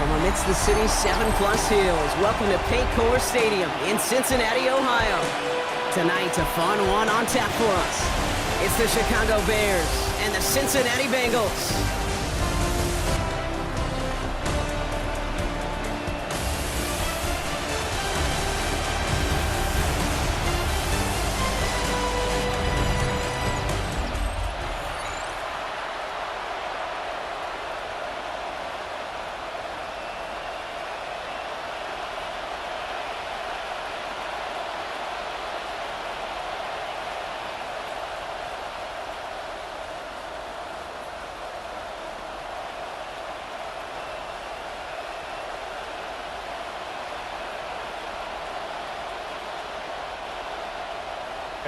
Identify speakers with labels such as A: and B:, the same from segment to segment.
A: From amidst the city's 7+ hills, welcome to Paycor Stadium in Cincinnati, Ohio. Tonight's a fun one on tap for us. It's the Chicago Bears and the Cincinnati Bengals.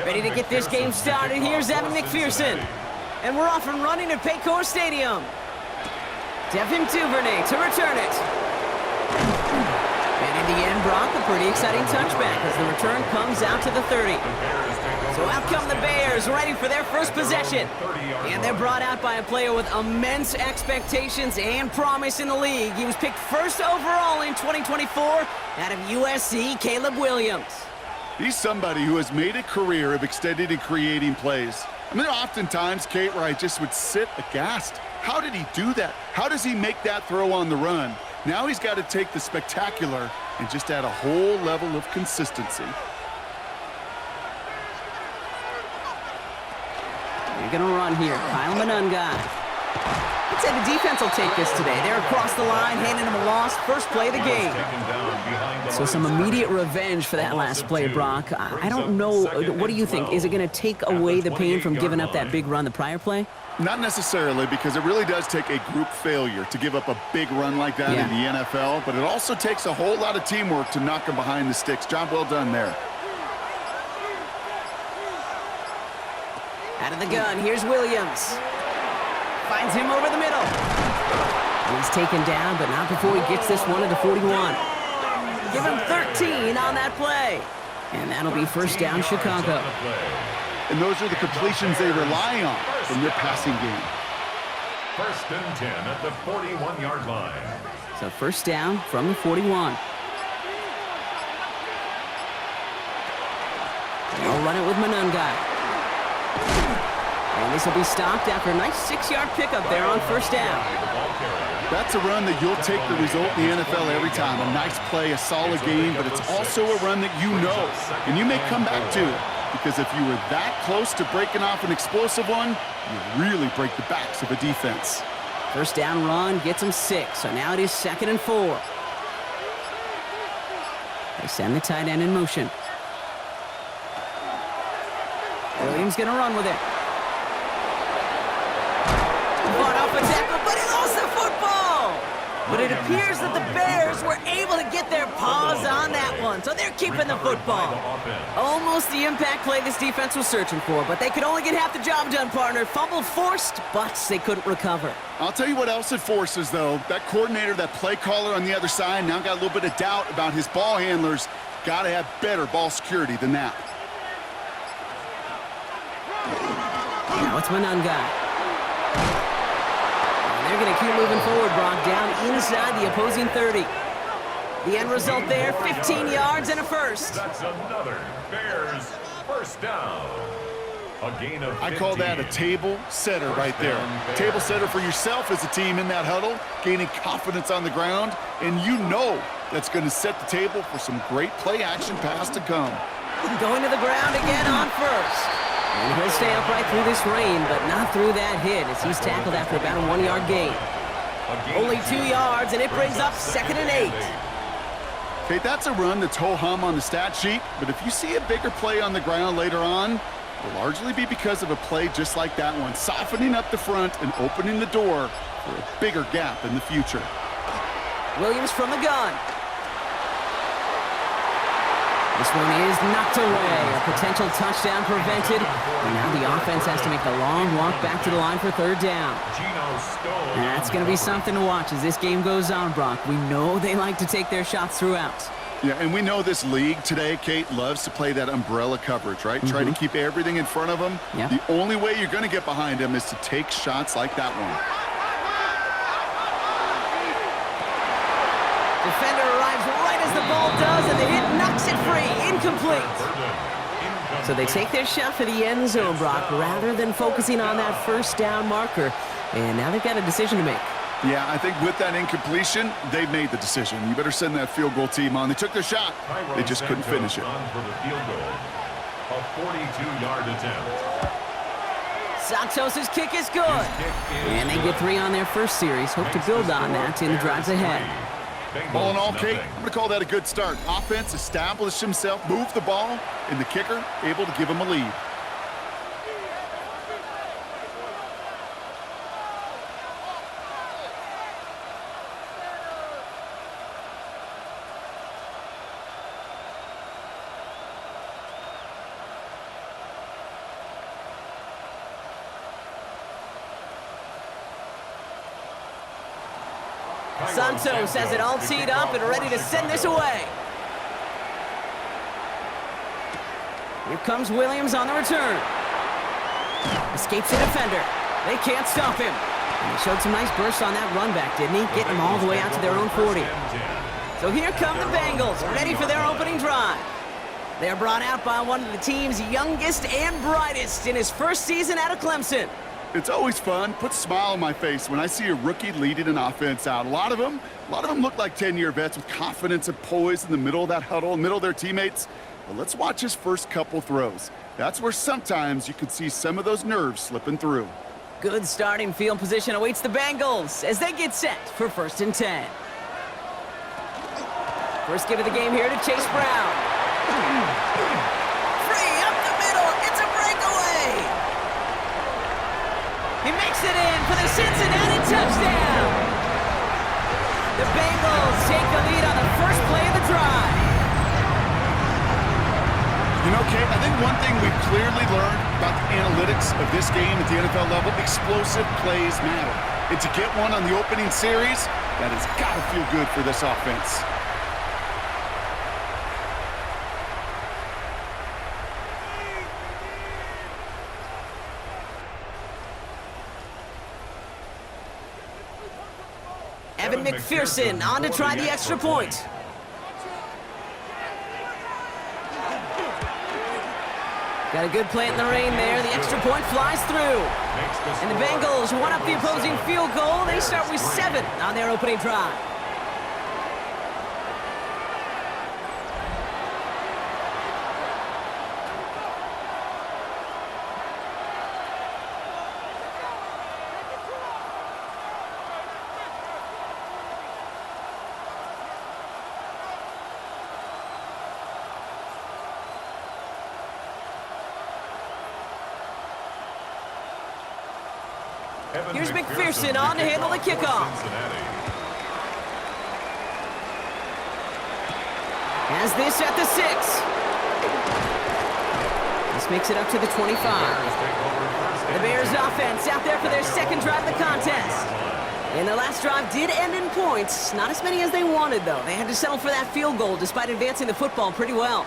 A: Ready to get this game started. Here's Evan McPherson. And we're off and running at Paycor Stadium. Devin Duvernay to return it. And in the end, Brock, a pretty exciting touchback as the return comes out to the 30. So out come the Bears, ready for their first possession. And they're brought out by a player with immense expectations and promise in the league. He was picked first overall in 2024 out of USC, Caleb Williams.
B: He's somebody who has made a career of extending and creating plays. I mean, there are oftentimes, Kate, where I just would sit aghast. How did he do that? How does he make that throw on the run? Now he's got to take the spectacular and just add a whole level of consistency.
A: You're going to run here. Kyle Manunga. I'd say the defense will take this today. They're across the line, handing him a loss. First play of the game. So some immediate revenge for that last play, Brock. I don't know. What do you think? Is it going to take away the pain from giving up that big run the prior play?
B: Not necessarily, because it really does take a group failure to give up a big run like that in the NFL. But it also takes a whole lot of teamwork to knock him behind the sticks. Job well done there.
A: Out of the gun, here's Williams. Finds him over the middle. And he's taken down, but not before he gets this one to the 41. Give him 13 on that play. And that'll be first down, Chicago.
B: And those are the completions they rely on in their passing game.
C: First and 10 at the 41-yard line.
A: So first down from the 41. They'll run it with Manunga. And this will be stopped after a nice 6-yard pickup there on first down.
B: That's a run that you'll take the result in the NFL every time. A nice play, a solid game, but it's also a run that you know, and you may come back to. Because if you were that close to breaking off an explosive one, you really break the backs of a defense.
A: First down run gets him 6, so now it is 2nd and 4. They send the tight end in motion. Williams gonna run with it. Fought off a tackle, but he lost the football! But it appears that the Bears were able to get their paws on that one, so they're keeping the football. Almost the impact play this defense was searching for, but they could only get half the job done, partner. Fumble forced, but they couldn't recover.
B: I'll tell you what else it forces, though. That coordinator, that play caller on the other side, now got a little bit of doubt about his ball handlers. Got to have better ball security than that.
A: Now it's Manunga. They're going to keep moving forward, Brock, down inside the opposing 30. The end result there, 15 yards and a first.
C: That's another Bears first down. A gain of 15.
B: I call that a table setter right there. Table setter for yourself as a team in that huddle, gaining confidence on the ground, and you know that's going to set the table for some great play-action pass to come.
A: Going to the ground again on first. And he'll stay upright through this rain, but not through that hit as he's tackled after about a 1-yard gain. Only 2 yards, and it brings up 2nd and 8.
B: Okay, that's a run that's ho-hum on the stat sheet, but if you see a bigger play on the ground later on, it'll largely be because of a play just like that one, softening up the front and opening the door for a bigger gap in the future.
A: Williams from the gun. This one is knocked away. A potential touchdown prevented. And now the offense has to make the long walk back to the line for 3rd down. That's going to be something to watch as this game goes on, Brock. We know they like to take their shots throughout.
B: Yeah, and we know this league today, Kate, loves to play that umbrella coverage, right? Try to keep everything in front of them.
A: Yep.
B: The only way you're going to get behind them is to take shots like that one.
A: Defender arrives right as the ball does, and the hit knocks it free. Incomplete. So they take their shot for the end zone, Brock, rather than focusing on that first down marker. And now they've got a decision to make.
B: Yeah, I think with that incompletion, they've made the decision. You better send that field goal team on. They took their shot. They just couldn't finish it.
C: On for the field goal. A 42-yard attempt.
A: Santos' kick is good. And they get 3 on their first series. Hope to build on that in the drives ahead.
B: All in all, Cade, I'm going to call that a good start. Offense established himself, moved the ball, and the kicker able to give him a lead.
A: Santos has it all teed up and ready to send this away. Here comes Williams on the return. Escapes the defender. They can't stop him. And he showed some nice bursts on that run back, didn't he? Getting them all the way out to their own 40. So here come the Bengals, ready for their opening drive. They're brought out by one of the team's youngest and brightest in his first season out of Clemson.
B: It's always fun. Puts a smile on my face when I see a rookie leading an offense out. A lot of them look like 10-year vets with confidence and poise in the middle of that huddle, in the middle of their teammates. But let's watch his first couple throws. That's where sometimes you can see some of those nerves slipping through.
A: Good starting field position awaits the Bengals as they get set for 1st and 10. First give of the game here to Chase Brown. Free up the middle. It's a breakaway. He makes it in for the Cincinnati touchdown. The Bengals take the lead on the first play of the drive.
B: You know, Cade, I think one thing we've clearly learned about the analytics of this game at the NFL level, explosive plays matter. And to get one on the opening series, that has got to feel good for this offense.
A: Evan McPherson on to try the extra point. Got a good plant in the rain there. The extra point flies through. And the Bengals one up the opposing field goal. They start with 7 on their opening drive. Here's McPherson on to handle the kickoff. Has this at the 6. This makes it up to the 25. The Bears offense out there for their second drive of the contest. And their last drive did end in points. Not as many as they wanted, though. They had to settle for that field goal despite advancing the football pretty well.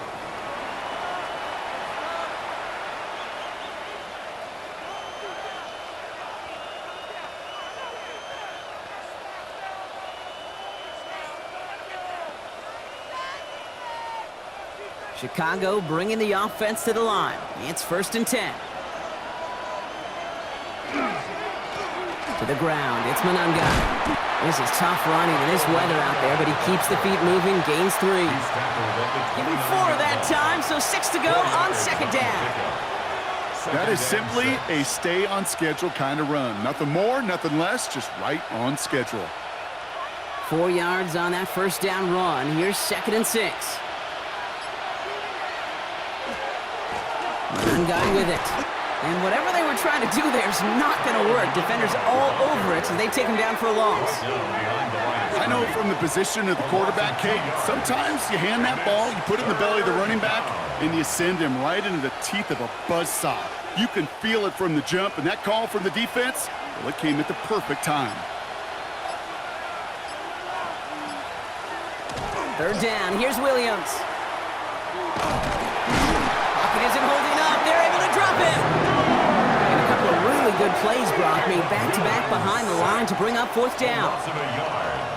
A: Chicago bringing the offense to the line. It's 1st and 10. To the ground, it's Monangai. This is tough running in this weather out there, but he keeps the feet moving, gains 3. Give him 4 that time, so 6 to go on 2nd down.
B: That is simply a stay on schedule kind of run. Nothing more, nothing less, just right on schedule.
A: 4 yards on that first down run. Here's 2nd and 6. One guy with it. And whatever they were trying to do there is not going to work. Defenders all over it, so they take him down for a loss.
B: I know from the position of the quarterback, Cade, sometimes you hand that ball, you put it in the belly of the running back, and you send him right into the teeth of a buzzsaw. You can feel it from the jump, and that call from the defense, well, it came at the perfect time.
A: 3rd down. Here's Williams. Pocket isn't holding up. They're able to drop him. And a couple of really good plays, Brock, made back-to-back behind the line to bring up 4th down.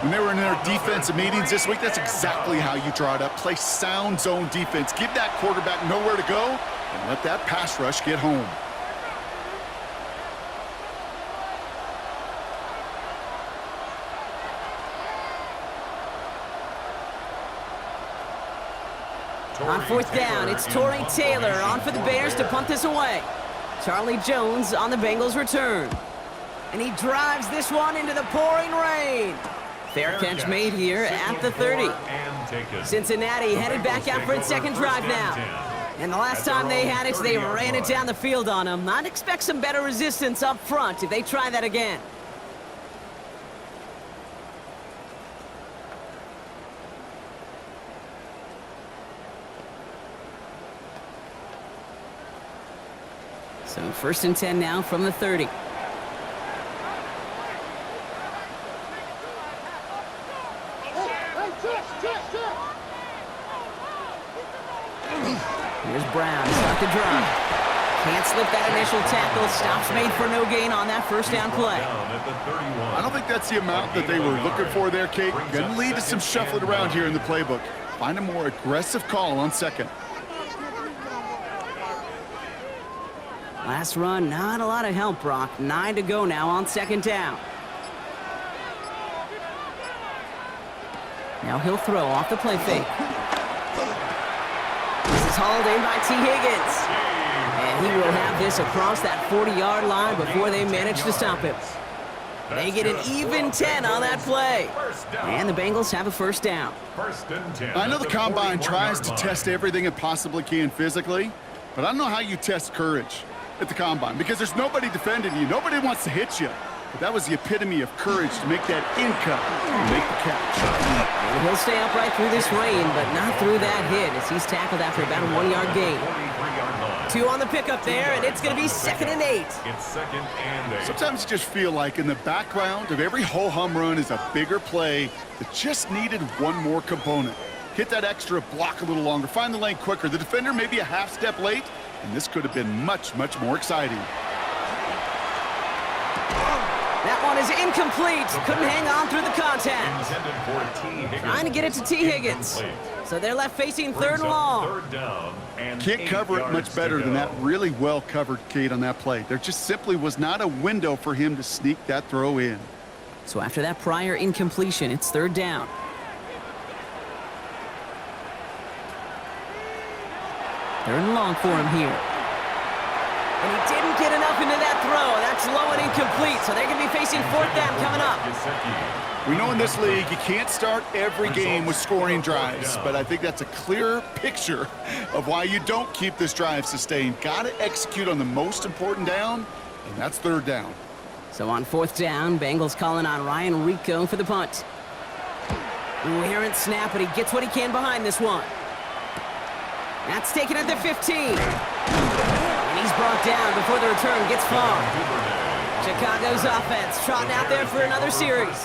B: When they were in their defensive meetings this week, that's exactly how you draw it up. Play sound zone defense. Give that quarterback nowhere to go and let that pass rush get home.
A: On fourth down, it's Torrey Taylor on for the Bears to punt this away. Charlie Jones on the Bengals return. And he drives this one into the pouring rain. Fair catch made here at the 30. Cincinnati headed back out for its second drive now. And the last time they had it, they ran it down the field on them. I'd expect some better resistance up front if they try that again. So 1st and 10 now from the 30. Here's Brown to start the drive. Can't slip that initial tackle. Stops made for no gain on that first down play.
B: I don't think that's the amount that they were looking for there, Cade. Going to lead to some shuffling around here in the playbook. Find a more aggressive call on second.
A: Last run, not a lot of help, Brock. 9 to go now on second down. Now he'll throw off the play fake. This is hauled in by T. Higgins. And he will have this across that 40-yard line before they manage to stop him. They get an even 10 on that play. And the Bengals have a first down.
B: I know the Combine tries to test everything it possibly can physically, but I don't know how you test courage at the Combine, because there's nobody defending you. Nobody wants to hit you. But that was the epitome of courage to make that in-cut and make the catch.
A: And he'll stay upright through this rain, but not through that hit as he's tackled after about a 1-yard gain. 2 on the pickup there, and it's going to be 2nd and 8.
C: It's 2nd and 8.
B: Sometimes you just feel like in the background of every ho-hum run is a bigger play that just needed one more component. Hit that extra block a little longer, find the lane quicker. The defender may be a half step late, and this could have been much, much more exciting.
A: That one is incomplete. Couldn't hang on through the contact. Trying to get it to T. Higgins. So they're left facing 3rd and long.
B: Can't cover it much better than that. Really well covered, Cade, on that play. There just simply was not a window for him to sneak that throw in.
A: So after that prior incompletion, it's 3rd down. Third and long for him here. And he didn't get enough into that throw. That's low and incomplete, so they're going to be facing 4th down coming up.
B: We know in this league you can't start every game with scoring drives, but I think that's a clear picture of why you don't keep this drive sustained. Got to execute on the most important down, and that's 3rd down.
A: So on 4th down, Bengals calling on Ryan Rico for the punt. Ooh, errant snap, but he gets what he can behind this one. That's taken at the 15. And he's brought down before the return gets far. Chicago's offense trotting out there for another series.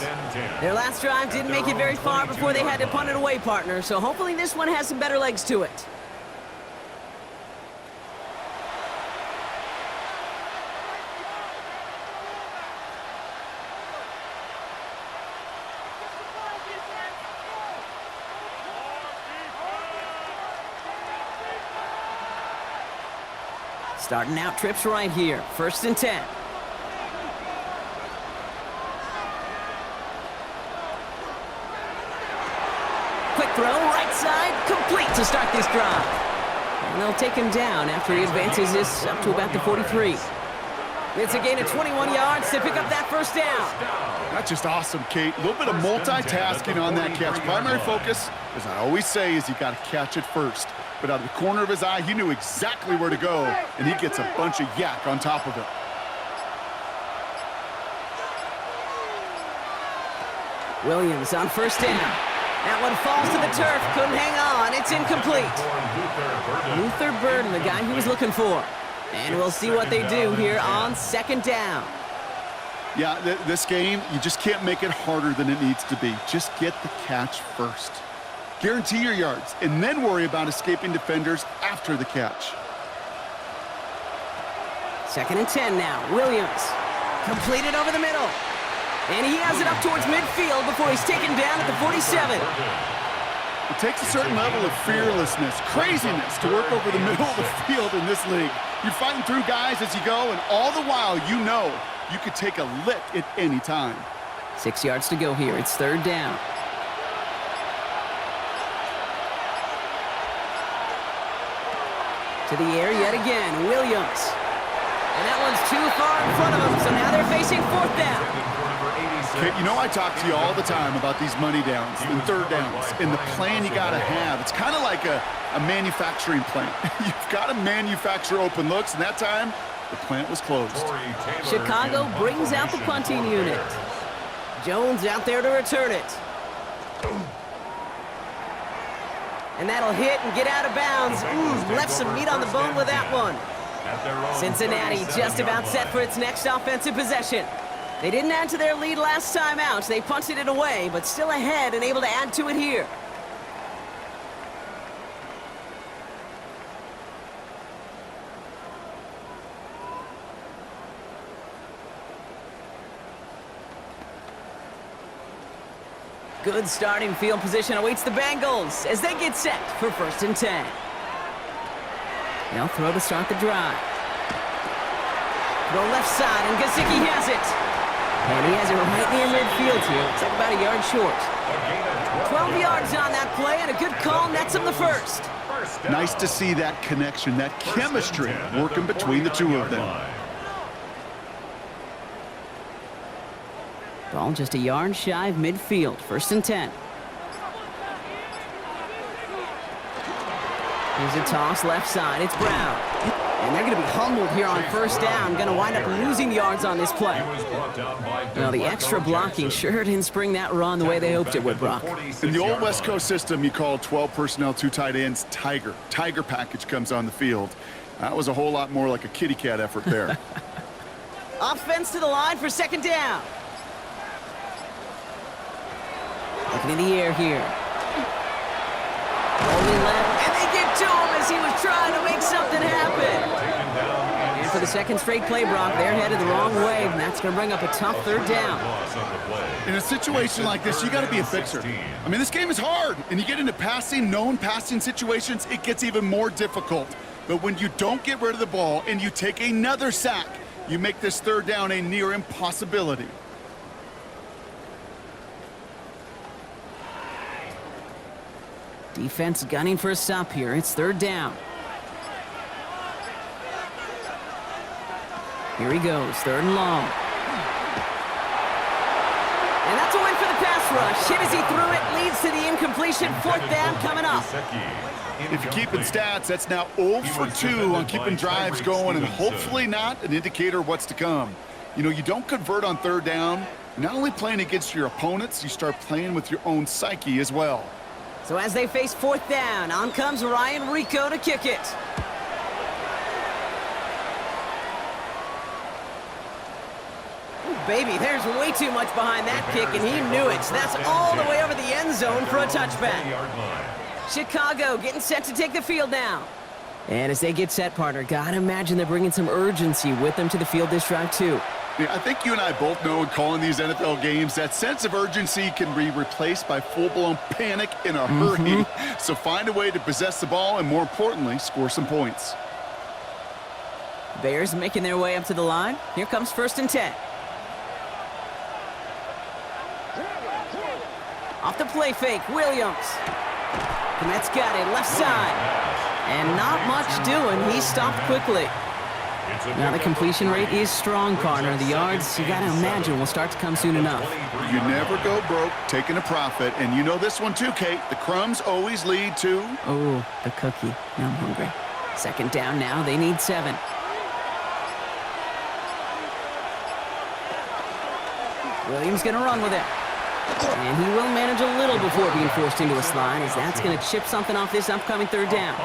A: Their last drive didn't make it very far before they had to punt it away, partner, so hopefully this one has some better legs to it. Starting out trips right here. 1st and 10. Quick throw, right side, complete to start this drive. And they'll take him down after he advances this up to about the 43. It's a gain of 21 yards to pick up that first down.
B: That's just awesome, Cade. A little bit of multitasking on that catch. Primary focus, as I always say, is you got to catch it first. But out of the corner of his eye, he knew exactly where to go, and he gets a bunch of yak on top of it.
A: Williams on 1st down. That one falls to the turf. Couldn't hang on. It's incomplete. Luther Burden, the guy he was looking for. And we'll see what they do here on 2nd down.
B: Yeah, this game, you just can't make it harder than it needs to be. Just get the catch first. Guarantee your yards, and then worry about escaping defenders after the catch.
A: 2nd and 10 now. Williams completed over the middle. And he has it up towards midfield before he's taken down at the 47.
B: It takes a certain level of fearlessness, craziness to work over the middle of the field in this league. You're fighting through guys as you go, and all the while you know you could take a lick at any time.
A: 6 yards to go here. It's third down. To the air yet again, Williams. And that one's too far in front of him, so now they're facing fourth down.
B: Kate, you know I talk to you all the time about these money downs and third downs and the plan you got to have. It's kind of like a manufacturing plant. You've got to manufacture open looks, and that time, the plant was closed.
A: Chicago brings out the punting unit. Jones out there to return it. And that'll hit and get out of bounds. Left some meat on the bone with that one. Cincinnati just about set for its next offensive possession. They didn't add to their lead last time out. They punted it away, but still ahead and able to add to it here. Good starting field position awaits the Bengals as they get set for 1st and 10. They'll throw to start the drive. Throw left side, and Gesicki has it. And he has it right near midfield here. It's like about a yard short. 12 yards on that play, and a good call nets him the first.
B: Nice to see that connection, that chemistry working between the two of them.
A: Ball just a yard shy of midfield. 1st and 10. Here's a toss left side. It's Brown. And they're going to be humbled here on 1st down. Going to wind up losing yards on this play. Well, the extra blocking sure didn't spring that run the way they hoped it would, Brock.
B: In the old West Coast system, you call 12 personnel, 2 tight ends, Tiger. Tiger package comes on the field. That was a whole lot more like a kitty cat effort there.
A: Offense to the line for 2nd down. Looking in the air here. Only left, and they get to him as he was trying to make something happen. And for the 2nd straight play, Brock, they're headed the wrong way, and that's going to bring up a tough 3rd down.
B: In a situation like this, you got to be a fixer. I mean, this game is hard, and you get into known passing situations, it gets even more difficult. But when you don't get rid of the ball and you take another sack, you make this 3rd down a near impossibility.
A: Defense gunning for a stop here. It's 3rd down. Here he goes, 3rd and long. And that's a win for the pass rush. Hit as he threw it, leads to the incompletion. 4th down coming up.
B: If you're keeping stats, that's now 0 for 2 on keeping drives going, and hopefully not an indicator of what's to come. You know, you don't convert on 3rd down. You're not only playing against your opponents, you start playing with your own psyche as well.
A: So as they face 4th down, on comes Ryan Rico to kick it. Ooh, baby, there's way too much behind that kick, and he knew it. So that's all the way over the end zone for a touchback. Chicago getting set to take the field now. And as they get set, partner, gotta imagine they're bringing some urgency with them to the field this drive, too.
B: I think you and I both know in calling these NFL games, that sense of urgency can be replaced by full-blown panic in a hurry. So find a way to possess the ball and, more importantly, score some points.
A: Bears making their way up to the line. Here comes 1st and 10. Off the play fake, Williams. Komet's got it, left side. And not much doing. He stopped quickly. Now the completion rate is strong, partner. The yards, you gotta imagine, will start to come soon enough.
B: You never go broke taking a profit, and you know this one too, Kate. The crumbs always lead to...
A: Oh, the cookie. Now I'm hungry. 2nd down now. They need 7. Williams gonna run with it. And he will manage a little before being forced into a slide, as that's going to chip something off this upcoming 3rd down.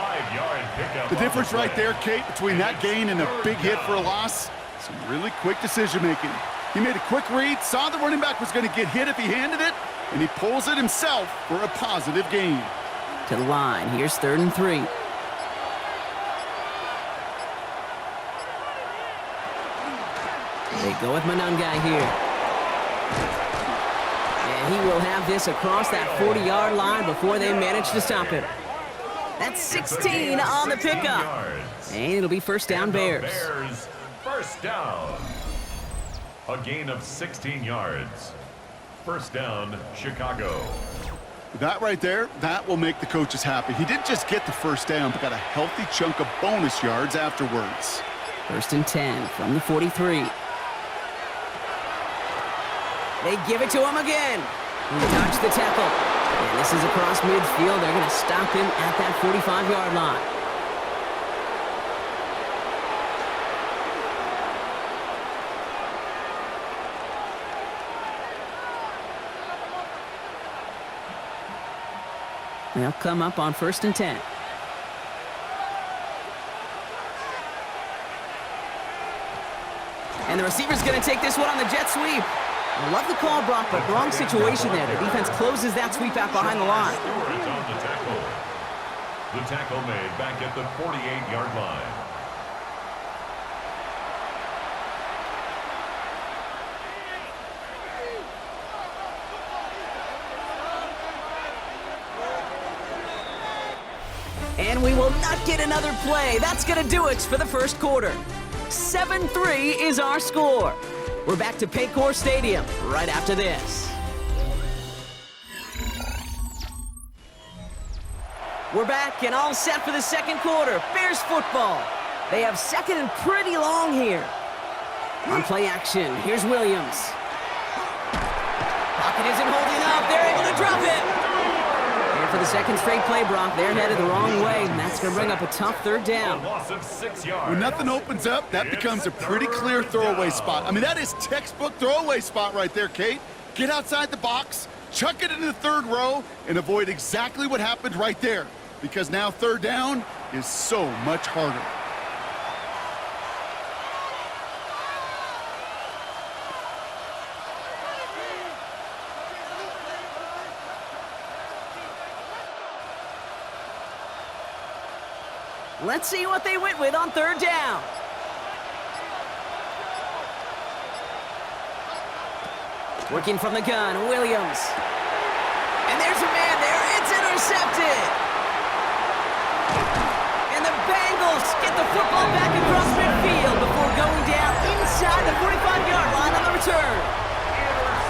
B: The difference right there, Kate, between that gain and a big hit for a loss, some really quick decision-making. He made a quick read, saw the running back was going to get hit if he handed it, and he pulls it himself for a positive gain.
A: To the line. Here's 3rd and 3. They go with Manungai here. And he will have this across that 40-yard line before they manage to stop him. That's 16 on the pickup. And it'll be first down, Bears.
C: First down. A gain of 16 yards. First down, Chicago.
B: That right there, that will make the coaches happy. He didn't just get the first down, but got a healthy chunk of bonus yards afterwards.
A: First and 10 from the 43. They give it to him again. He dodged the tackle. And this is across midfield. They're going to stop him at that 45-yard line. They'll come up on first and 10. And the receiver's going to take this one on the jet sweep. I love the call, Brock, but wrong situation there. The defense closes that sweep out behind the line.
C: The tackle made back at the 48-yard line.
A: And we will not get another play. That's going to do it for the first quarter. 7-3 is our score. We're back to Paycor Stadium right after this. We're back and all set for the second quarter. Bears football. They have second and pretty long here. On play action, here's Williams. Pocket isn't holding up. They're able to drop it. And for the second straight play, Brock, they're headed the wrong way, and that's going to bring up a tough third down.
C: Loss of 6 yards.
B: When nothing opens up, that becomes a pretty clear throwaway spot. I mean, that is textbook throwaway spot right there, Cade. Get outside the box, chuck it into the third row, and avoid exactly what happened right there. Because now third down is so much harder.
A: Let's see what they went with on third down. Working from the gun, Williams. And there's a man there. It's intercepted. And the Bengals get the football back across midfield before going down inside the 45-yard line on the return.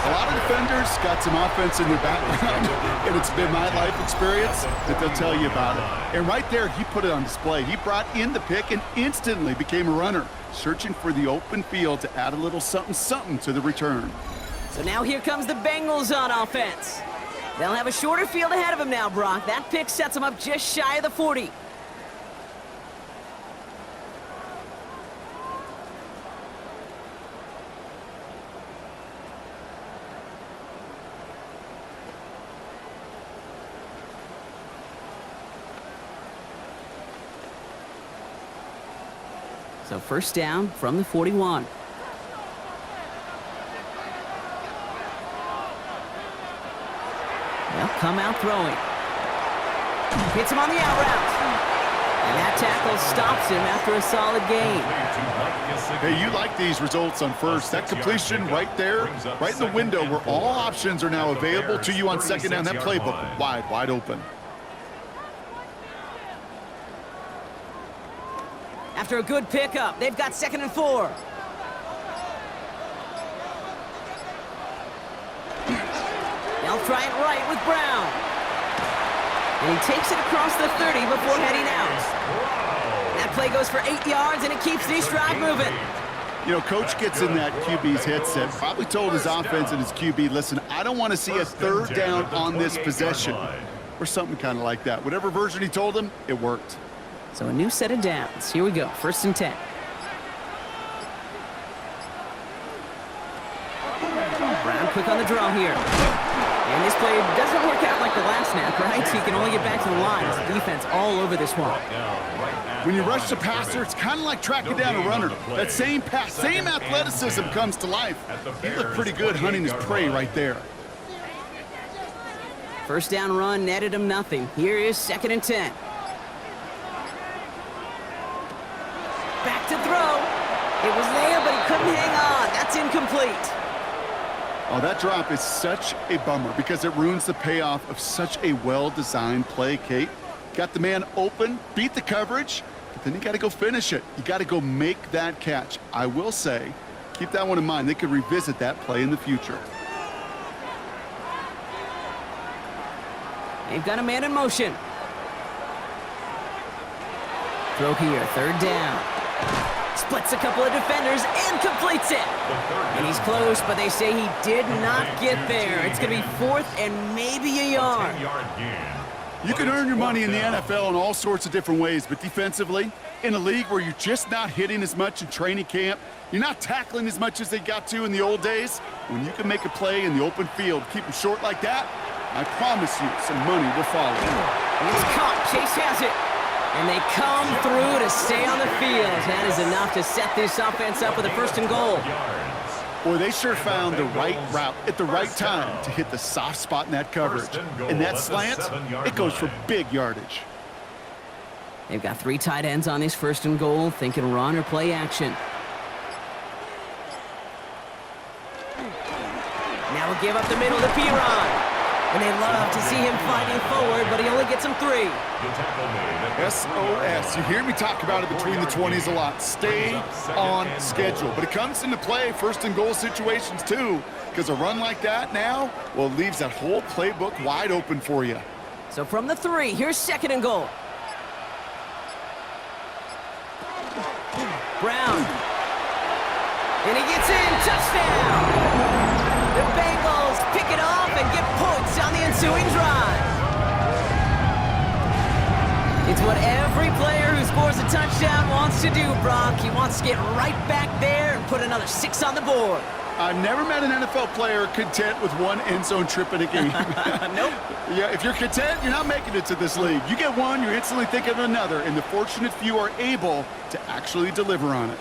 B: A lot of defenders got some offense in their background, and it's been my life experience that they'll tell you about it. And right there, he put it on display. He brought in the pick and instantly became a runner, searching for the open field to add a little something-something to the return.
A: So now here comes the Bengals on offense. They'll have a shorter field ahead of them now, Brock. That pick sets them up just shy of the 40. So first down from the 41. They'll come out throwing. Hits him on the out route. And that tackle stops him after a solid gain.
B: Hey, you like these results on first. That completion right there, right in the window where all options are now available to you on second down. That playbook wide open.
A: After a good pickup, they've got second and 4. They'll try it right with Brown. And he takes it across the 30 before heading out. That play goes for 8 yards, and it keeps the drive moving.
B: You know, Coach gets in that QB's headset, probably told his offense and his QB, listen, I don't want to see a third down on this possession. Or something kind of like that. Whatever version he told him, it worked.
A: So a new set of downs. Here we go, first and 10. Brown quick on the draw here. And this play doesn't work out like the last snap, right? So you can only get back to the line. It's the defense all over this one.
B: When you rush the passer, it's kind of like tracking down a runner. That same pass, same athleticism comes to life. He looked pretty good hunting his prey right there.
A: First down run netted him nothing. Here is second and 10. Back to throw. It was there, but he couldn't hang on. That's incomplete.
B: Oh, that drop is such a bummer because it ruins the payoff of such a well-designed play, Kate. Got the man open, beat the coverage, but then you got to go finish it. You got to go make that catch. I will say, keep that one in mind. They could revisit that play in the future.
A: They've got a man in motion. Throw here, third down. Splits a couple of defenders and completes it. And he's close, but they say he did not get there. It's going to be 4th and maybe a yard.
B: You can earn your money in the NFL in all sorts of different ways, but defensively, in a league where you're just not hitting as much in training camp, you're not tackling as much as they got to in the old days, when you can make a play in the open field, keep them short like that, I promise you some money will follow.
A: It's caught. Chase has it. And they come through to stay on the field. That is enough to set this offense up with a 1st and goal.
B: Boy, they sure found the right route at the right time to hit the soft spot in that coverage. And that slant, it goes for big yardage.
A: They've got 3 tight ends on this 1st and goal, thinking run or play action. Now we'll give up the middle to Piron. And they love to see him fighting forward, but he only gets him 3.
B: SOS. You hear me talk about it between the 20s a lot. Stay on schedule. But it comes into play 1st and goal situations too, because a run like that now, well, it leaves that whole playbook wide open for you.
A: So from the 3, here's 2nd and goal. Brown. And he gets in. Touchdown. The Bengals pick it off and get points on the ensuing drive. It's what every player who scores a touchdown wants to do, Brock. He wants to get right back there and put another 6 on the board.
B: I've never met an NFL player content with one end zone trip in a game.
A: Nope.
B: Yeah, if you're content, you're not making it to this league. You get one, you're instantly thinking of another, and the fortunate few are able to actually deliver on it.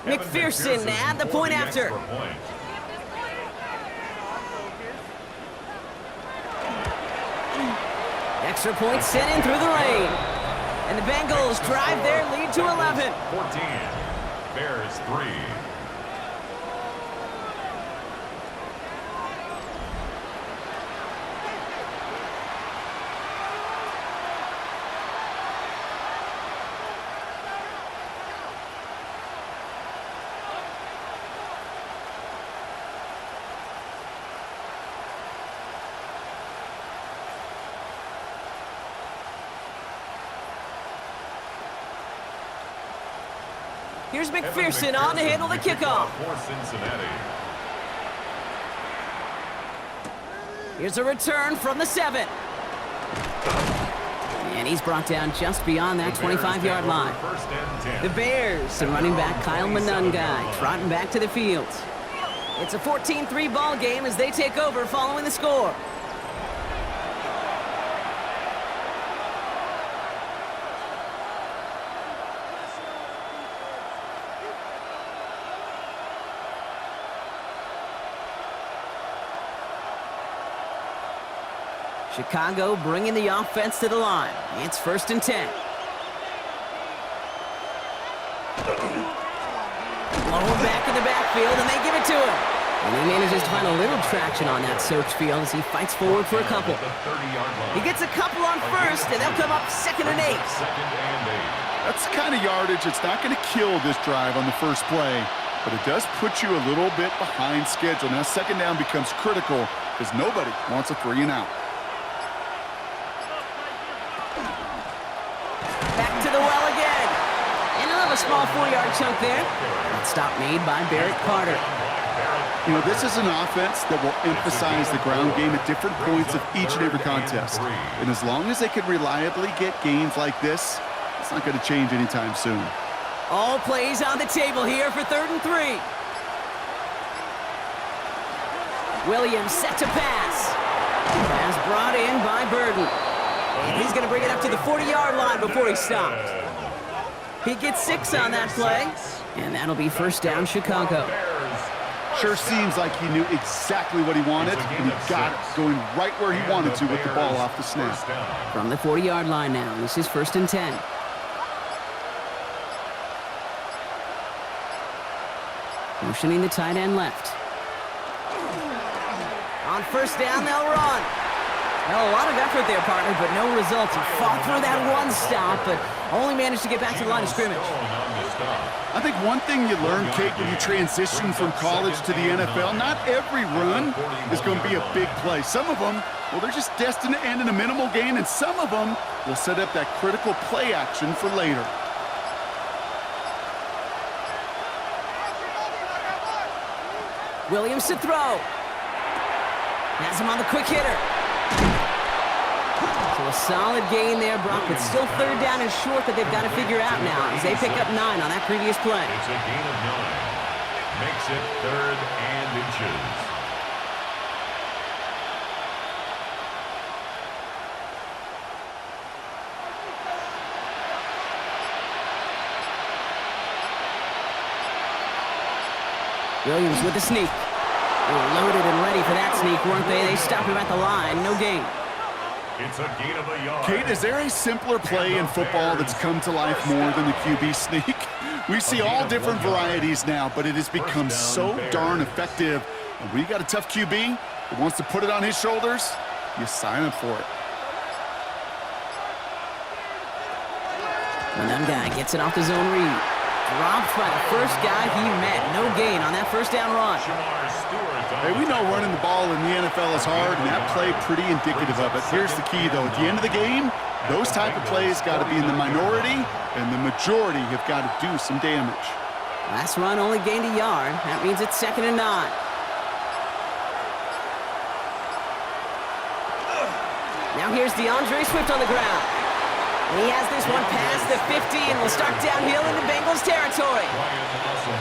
A: McPherson at the point after. Extra point sent in through the lane. And the Bengals drive their lead to 11.
C: 14. Bears 3.
A: Here's McPherson on to handle the kickoff.
C: For Cincinnati.
A: Here's a return from the 7. And he's brought down just beyond that 25-yard line. The Bears and running back Kyle Manungai trotting back to the field. It's a 14-3 ball game as they take over following the score. Chicago bringing the offense to the line. It's 1st and 10. Blown back in the backfield, and they give it to him. And he manages to find a little traction on that search field as he fights forward for a couple. He gets a couple on 1st, and they'll come up 2nd and 8.
B: That's the kind of yardage that's not going to kill this drive on the first play, but it does put you a little bit behind schedule. Now 2nd down becomes critical because nobody wants a 3 and out. A small 4-yard chunk there. That stop made by Barrett Carter. You know, this is an offense that will emphasize the ground game at different points of each and every contest. And as long as they can reliably get gains like this, it's not going to change anytime soon.
A: All plays on the table here for 3rd and 3. Williams set to pass. Pass brought in by Burden. And he's going to bring it up to the 40-yard line before he stops. He gets 6 on that play, and that'll be 1st down Chicago.
B: Sure seems like he knew exactly what he wanted, and he got it, going right where he wanted to with the ball off the snap.
A: From the 40-yard line now, this is 1st and 10. Motioning the tight end left. On 1st down, they'll run. Well, a lot of effort there, partner, but no results. He fought through that one stop, but only managed to get back to the line of scrimmage.
B: I think one thing you learn, Cade, when you transition from college to the NFL, not every run is going to be a big play. Some of them, well, they're just destined to end in a minimal gain, and some of them will set up that critical play action for later.
A: Williams to throw. Has him on the quick hitter. So a solid gain there, Brock, but still 3rd down and short that they've got to figure out now as they pick up 9 on that previous play.
C: It's a gain of 9. Makes it 3rd and inches.
A: Williams with the sneak. They were loaded and ready for that sneak, weren't they? They stopped him at the line. No gain.
C: It's a gain of a yard.
B: Cade, is there a simpler play in football that's come to life more than the QB sneak? We see all different varieties now, but it has become so darn effective. And when you got a tough QB that wants to put it on his shoulders, you sign up for it.
A: When that guy gets it off the zone read. Dropped by the first guy he met. No gain on that 1st down run.
B: Hey, we know running the ball in the NFL is hard, and that play pretty indicative of it. Here's the key, though. At the end of the game, those type of plays got to be in the minority, and the majority have got to do some damage.
A: Last run only gained a yard. That means it's 2nd and 9. Now here's DeAndre Swift on the ground. He has this one past the 50 and will start downhill into Bengals territory.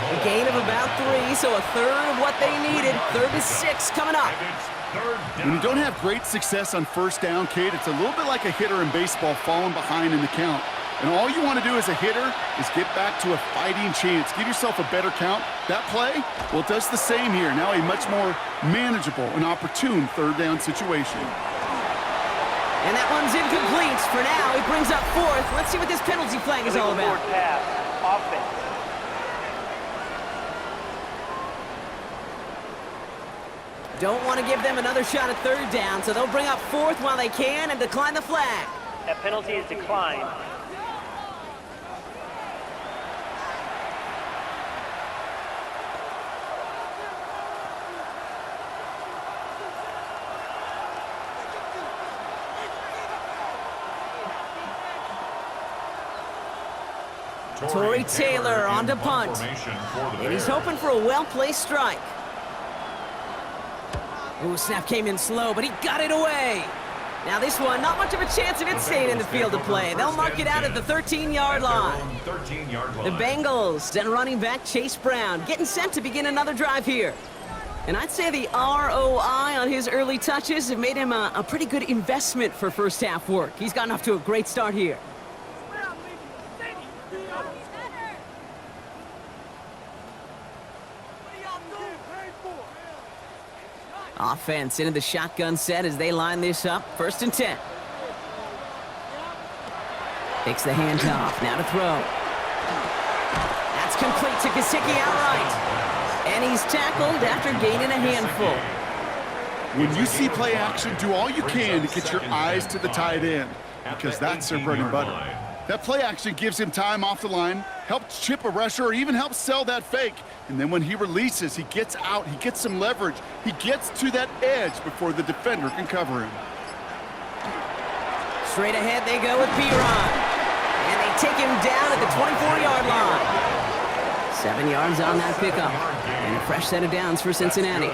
A: A gain of about 3, so a 1/3 of what they needed. 3rd and 6 coming up.
B: When you don't have great success on 1st down, Cade, it's a little bit like a hitter in baseball falling behind in the count. And all you want to do as a hitter is get back to a fighting chance. Give yourself a better count. That play, well, it does the same here. Now a much more manageable and opportune 3rd down situation.
A: And that one's incomplete. For now, he brings up 4th. Let's see what this penalty flag is all about. Don't want to give them another shot at 3rd down, so they'll bring up 4th while they can and decline the flag.
D: That penalty is declined.
A: Torrey Taylor on to punt. And he's hoping for a well-placed strike. Ooh, snap came in slow, but he got it away. Now this one, not much of a chance of it staying in the field of play. They'll mark it out at the 13-yard line. The Bengals and running back Chase Brown getting set to begin another drive here. And I'd say the ROI on his early touches have made him a pretty good investment for first half work. He's gotten off to a great start here. Offense into the shotgun set as they line this up. 1st and 10. Takes the handoff. Now to throw. That's complete to Gesicki outright. And he's tackled after gaining a handful.
B: When you see play action, do all you can to get your eyes to the tight end, because that's their bread and butter. That play action gives him time off the line, helps chip a rusher, or even helps sell that fake. And then when he releases, he gets out, he gets some leverage. He gets to that edge before the defender can cover him.
A: Straight ahead they go with Piron. And they take him down at the 24-yard line. 7 yards on that pickup. And a fresh set of downs for Cincinnati.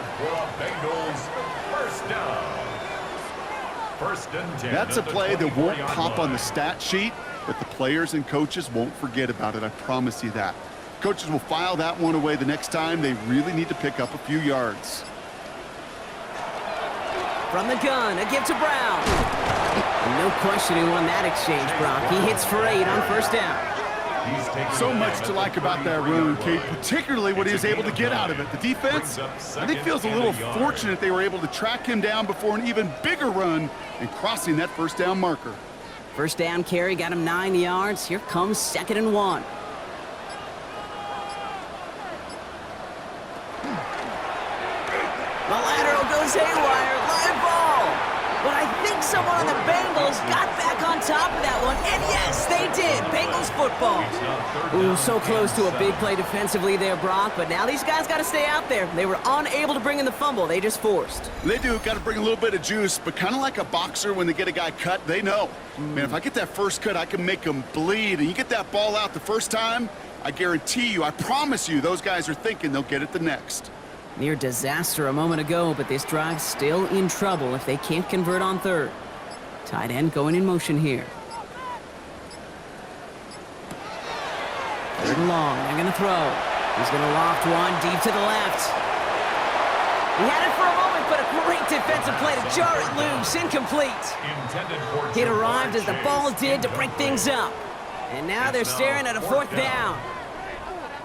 B: That's a play that won't pop on the stat sheet, but the players and coaches won't forget about it, I promise you that. Coaches will file that one away the next time they really need to pick up a few yards.
A: From the gun, a give to No question who won that exchange, Brock. He hits for 8 on 1st down.
C: He's taking
B: So
C: the
B: much
C: snap
B: to
C: at
B: like
C: the
B: about that
C: 33-yard
B: run,
C: line.
B: Cade, particularly what he was able to get out of it. The defense, I think, feels a little fortunate they were able to track him down before an even bigger run and crossing that first down marker.
A: First down carry got him 9 yards. Here comes 2nd and 1. The lateral goes haywire. Live ball. But I think someone on the Bengals got back on top of that one. And yes, they did. Bengals football. Ooh, so close to a big play defensively there, Brock. But now these guys got to stay out there. They were unable to bring in the fumble. They just forced.
B: They do, got to bring a little bit of juice, but kind of like a boxer when they get a guy cut, they know. Man, if I get that first cut, I can make them bleed. And you get that ball out the first time, I guarantee you, I promise you, those guys are thinking they'll get it the next.
A: Near disaster a moment ago, but this drive's still in trouble if they can't convert on 3rd. Tight end going in motion here. 3rd and long. They're going to throw. He's going to loft one deep to the left. He had it for a moment, but a great defensive play to jar it loose. Incomplete. It arrived as the ball did to break things up. And now they're staring at a 4th down.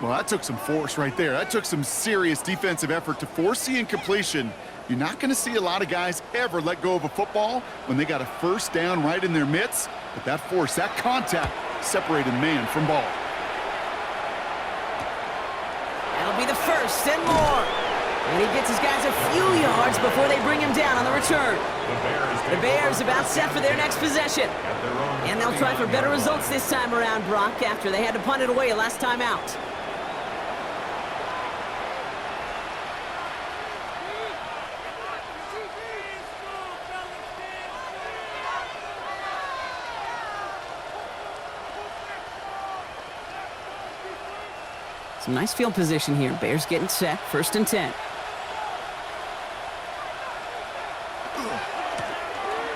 B: Well, that took some force right there. That took some serious defensive effort to force the incompletion. You're not going to see a lot of guys ever let go of a football when they got a first down right in their midst. But that force, that contact, separated man from ball.
A: That'll be the 1st and more. And he gets his guys a few yards before they bring him down on the return. The Bears about set for their next possession. And they'll try for better results this time around, Brock, after they had to punt it away last time out. Some nice field position here. Bears getting set. 1st and 10.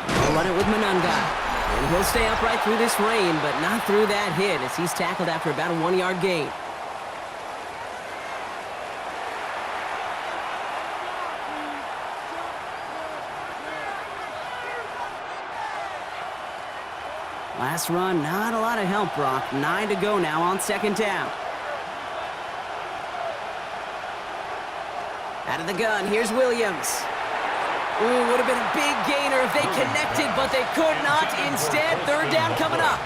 A: They'll run it with Manunga. And he'll stay upright through this rain, but not through that hit as he's tackled after about a 1-yard gain. Last run, not a lot of help, Brock. 9 to go now on 2nd down. Out of the gun, here's Williams. Ooh, would have been a big gainer if they connected, but they could not. Instead, 3rd down coming up.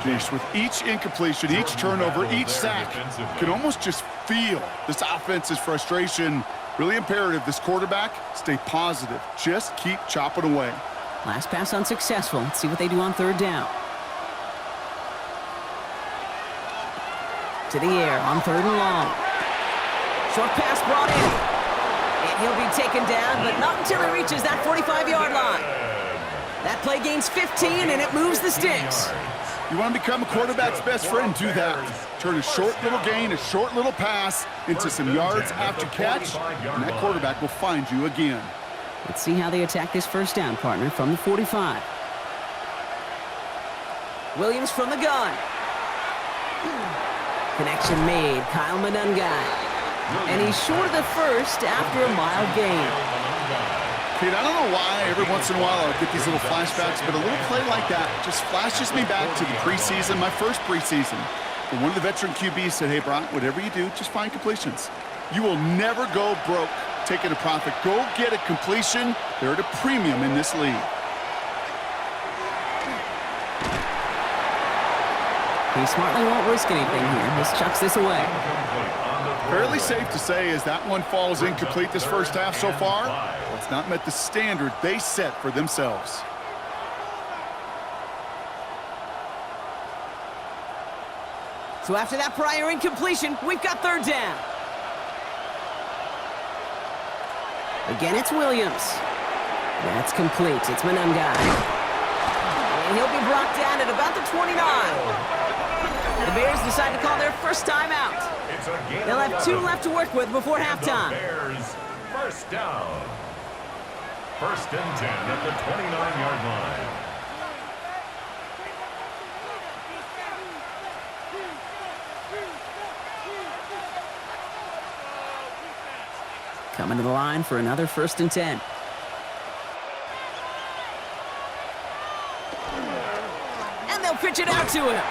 B: Jeez, with each incompletion, each turnover, each sack, you can almost just feel this offense's frustration. Really imperative, this quarterback, stay positive. Just keep chopping away.
A: Last pass unsuccessful. Let's see what they do on 3rd down. To the air on 3rd and long. Short pass brought in. And he'll be taken down, but not until he reaches that 45-yard line. That play gains 15, and it moves the sticks.
B: You want to become a quarterback's best friend? Do that. Turn a short little gain, a short little pass into some yards after catch, and that quarterback will find you again.
A: Let's see how they attack this 1st down, partner, from the 45. Williams from the gun. Connection made. Kyle Manunga. And he's short of the 1st after a mild gain.
B: Cade, I don't know why every once in a while I'll get these little flashbacks, but a little play like that just flashes me back to the preseason, my first preseason. And one of the veteran QBs said, hey, Brock, whatever you do, just find completions. You will never go broke taking a profit. Go get a completion. They're at a premium in this league.
A: He smartly won't risk anything here. Just chucks this away.
B: Fairly safe to say as that one falls incomplete this first half so far. Well, it's not met the standard they set for themselves.
A: So after that prior incompletion, we've got 3rd down. Again, it's Williams. That's complete. It's Manunga. And he'll be brought down at about the 29. The Bears decide to call their first time out. They'll have 2 left to work with before halftime.
C: Bears, 1st down. 1st and 10 at the 29-yard line.
A: Coming to the line for another 1st and 10. And they'll pitch it out to him.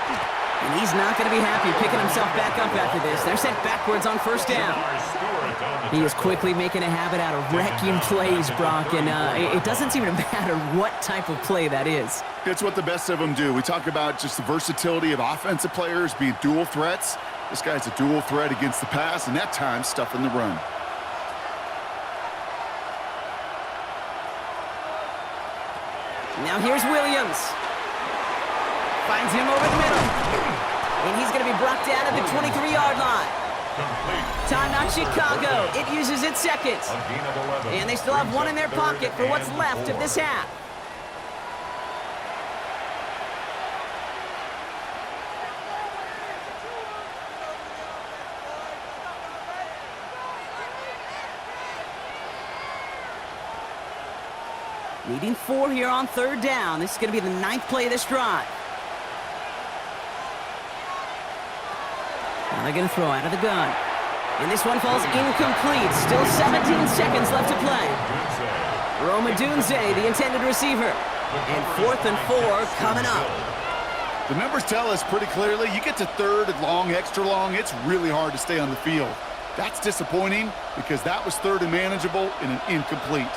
A: And he's not going to be happy picking himself back up after this. They're sent backwards on first down. He is quickly making a habit out of wrecking plays, Brock, and it doesn't seem to matter what type of play that is.
B: It's what the best of them do. We talk about just the versatility of offensive players being dual threats. This guy's a dual threat against the pass, and that time stuffing the run.
A: Now here's Williams. Finds him over the middle. And he's going to be brought down at the 23-yard line. Timeout Chicago. It uses its seconds. And they still have one in their pocket for what's left of this half. Needing 4 here on third down. This is going to be the 9th play of this drive. Now they're going to throw out of the gun. And this one falls incomplete. Still 17 seconds left to play. Roma Dunze, the intended receiver. And 4th and 4 coming up.
B: The numbers tell us pretty clearly, you get to third and long, extra long, it's really hard to stay on the field. That's disappointing because that was third and manageable in an incomplete.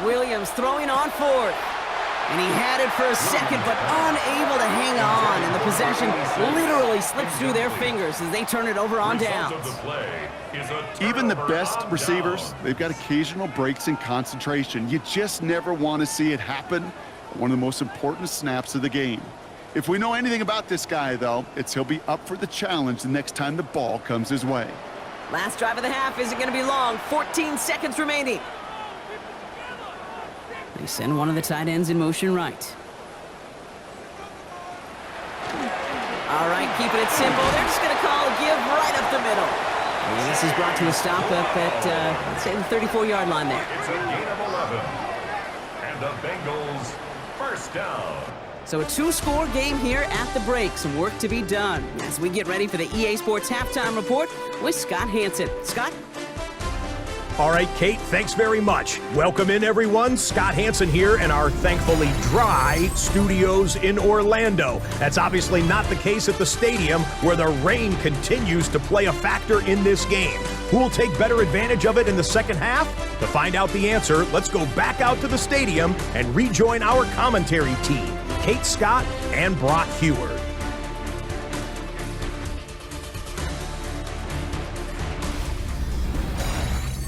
A: Williams throwing on 4th. And he had it for a second, but unable to hang on. And the possession literally slips through their fingers as they turn it over on downs.
B: Even the best receivers, they've got occasional breaks in concentration. You just never want to see it happen at one of the most important snaps of the game. If we know anything about this guy, though, it's he'll be up for the challenge the next time the ball comes his way.
A: Last drive of the half isn't going to be long. 14 seconds remaining. They send one of the tight ends in motion right. All right, keeping it simple. They're just going to call a give right up the middle. And this is brought to a stop up at, let's say, the 34-yard line there.
C: It's a gain of 11. And the Bengals first down.
A: So a 2-score game here at the break. Some work to be done as we get ready for the EA Sports Halftime Report with Scott Hansen. Scott?
E: All right, Kate, thanks very much. Welcome in, everyone. Scott Hansen here in our thankfully dry studios in Orlando. That's obviously not the case at the stadium, where the rain continues to play a factor in this game. Who will take better advantage of it in the second half? To find out the answer, let's go back out to the stadium and rejoin our commentary team, Kate Scott and Brock Heward.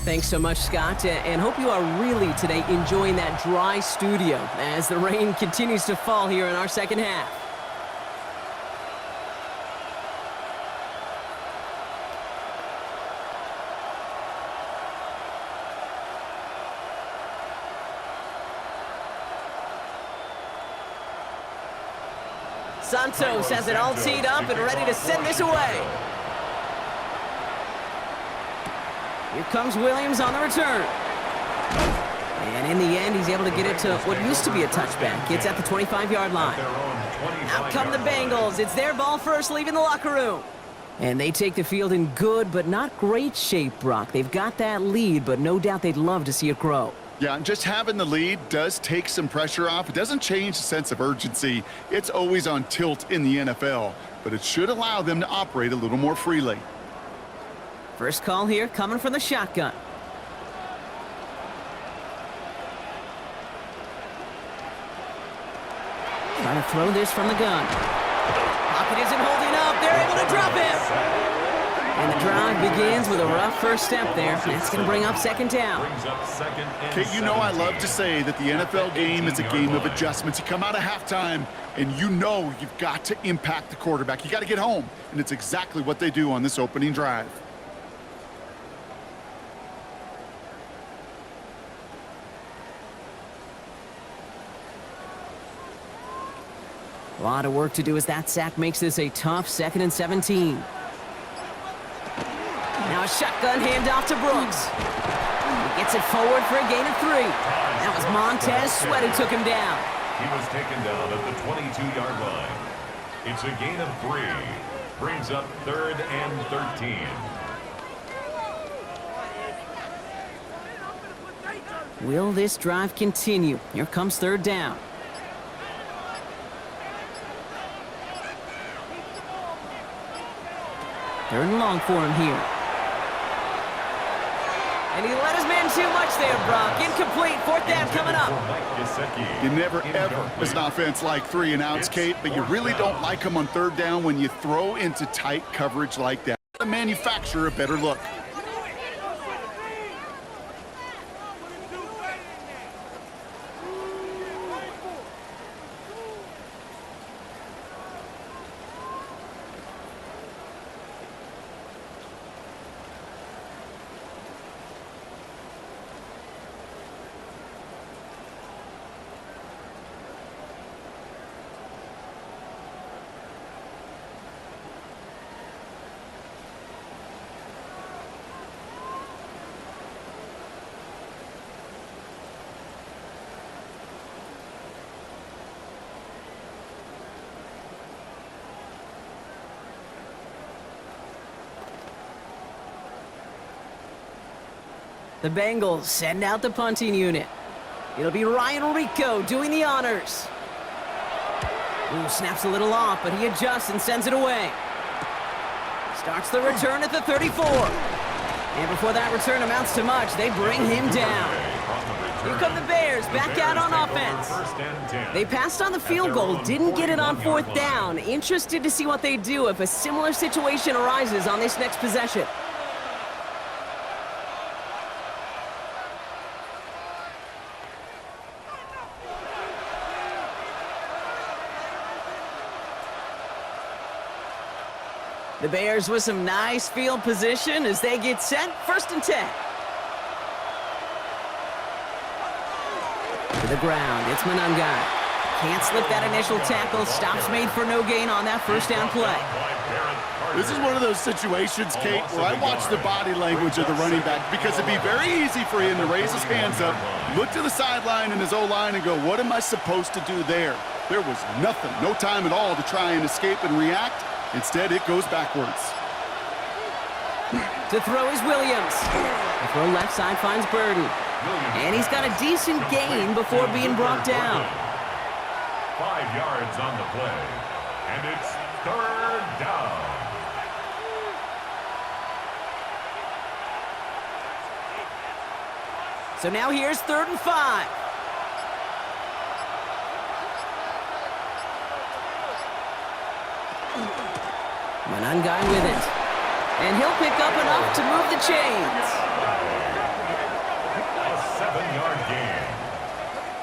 A: Thanks so much, Scott, and hope you are really today enjoying that dry studio as the rain continues to fall here in our second half. Santos has it all teed up and ready to send this away. Here comes Williams on the return. And in the end, he's able to get it to what used to be a touchback. It's at the 25-yard line. Out come the Bengals. It's their ball first, leaving the locker room. And they take the field in good but not great shape, Brock. They've got that lead, but no doubt they'd love to see it grow.
B: Yeah, and just having the lead does take some pressure off. It doesn't change the sense of urgency. It's always on tilt in the NFL, but it should allow them to operate a little more freely.
A: First call here coming from the shotgun. Trying to throw this from the gun. Pocket isn't holding up. They're able to drop him. And the drive begins with a rough first step there. That's going to bring up second down.
B: Kate, you know I love to say that the NFL game is a game of adjustments. You come out of halftime, and you know you've got to impact the quarterback. You got to get home, and it's exactly what they do on this opening drive.
A: A lot of work to do as that sack makes this a tough 2nd and 17. Now a shotgun handoff to Brooks. He gets it forward for a gain of 3. That was Montez Sweat who took him down.
C: He was taken down at the 22-yard line. It's a gain of 3. Brings up 3rd and 13.
A: Will this drive continue? Here comes third down. Third and long for him here. And he let his man too much there, Brock. Incomplete. Fourth down coming up.
B: You never, ever, as an offense, like 3 and outs, Kate, but you really don't like them on third down when you throw into tight coverage like that. To manufacture a better look.
A: The Bengals send out the punting unit. It'll be Ryan Rico doing the honors. Ooh, snaps a little off, but he adjusts and sends it away. Starts the return at the 34. And before that return amounts to much, they bring him down. Here come the Bears, back out on offense. They passed on the field goal, didn't get it on fourth down. Interested to see what they do if a similar situation arises on this next possession. The Bears with some nice field position as they get set. 1st and 10. To the ground, it's Manungai. Can't slip that initial tackle. Stops made for no gain on that first down play.
B: This is one of those situations, Kate, where I watch the body language of the running back because it'd be very easy for him to raise his hands up, look to the sideline in his O-line and go, what am I supposed to do there? There was nothing, no time at all to try and escape and react. Instead, it goes backwards.
A: To throw is Williams. The throw left side finds Burden. And he's got a decent gain before being brought down.
C: 5 yards on the play. And it's 3rd down.
A: So now here's 3rd and 5. Manungai with it. And he'll pick up enough to move the chains.
C: A 7-yard gain.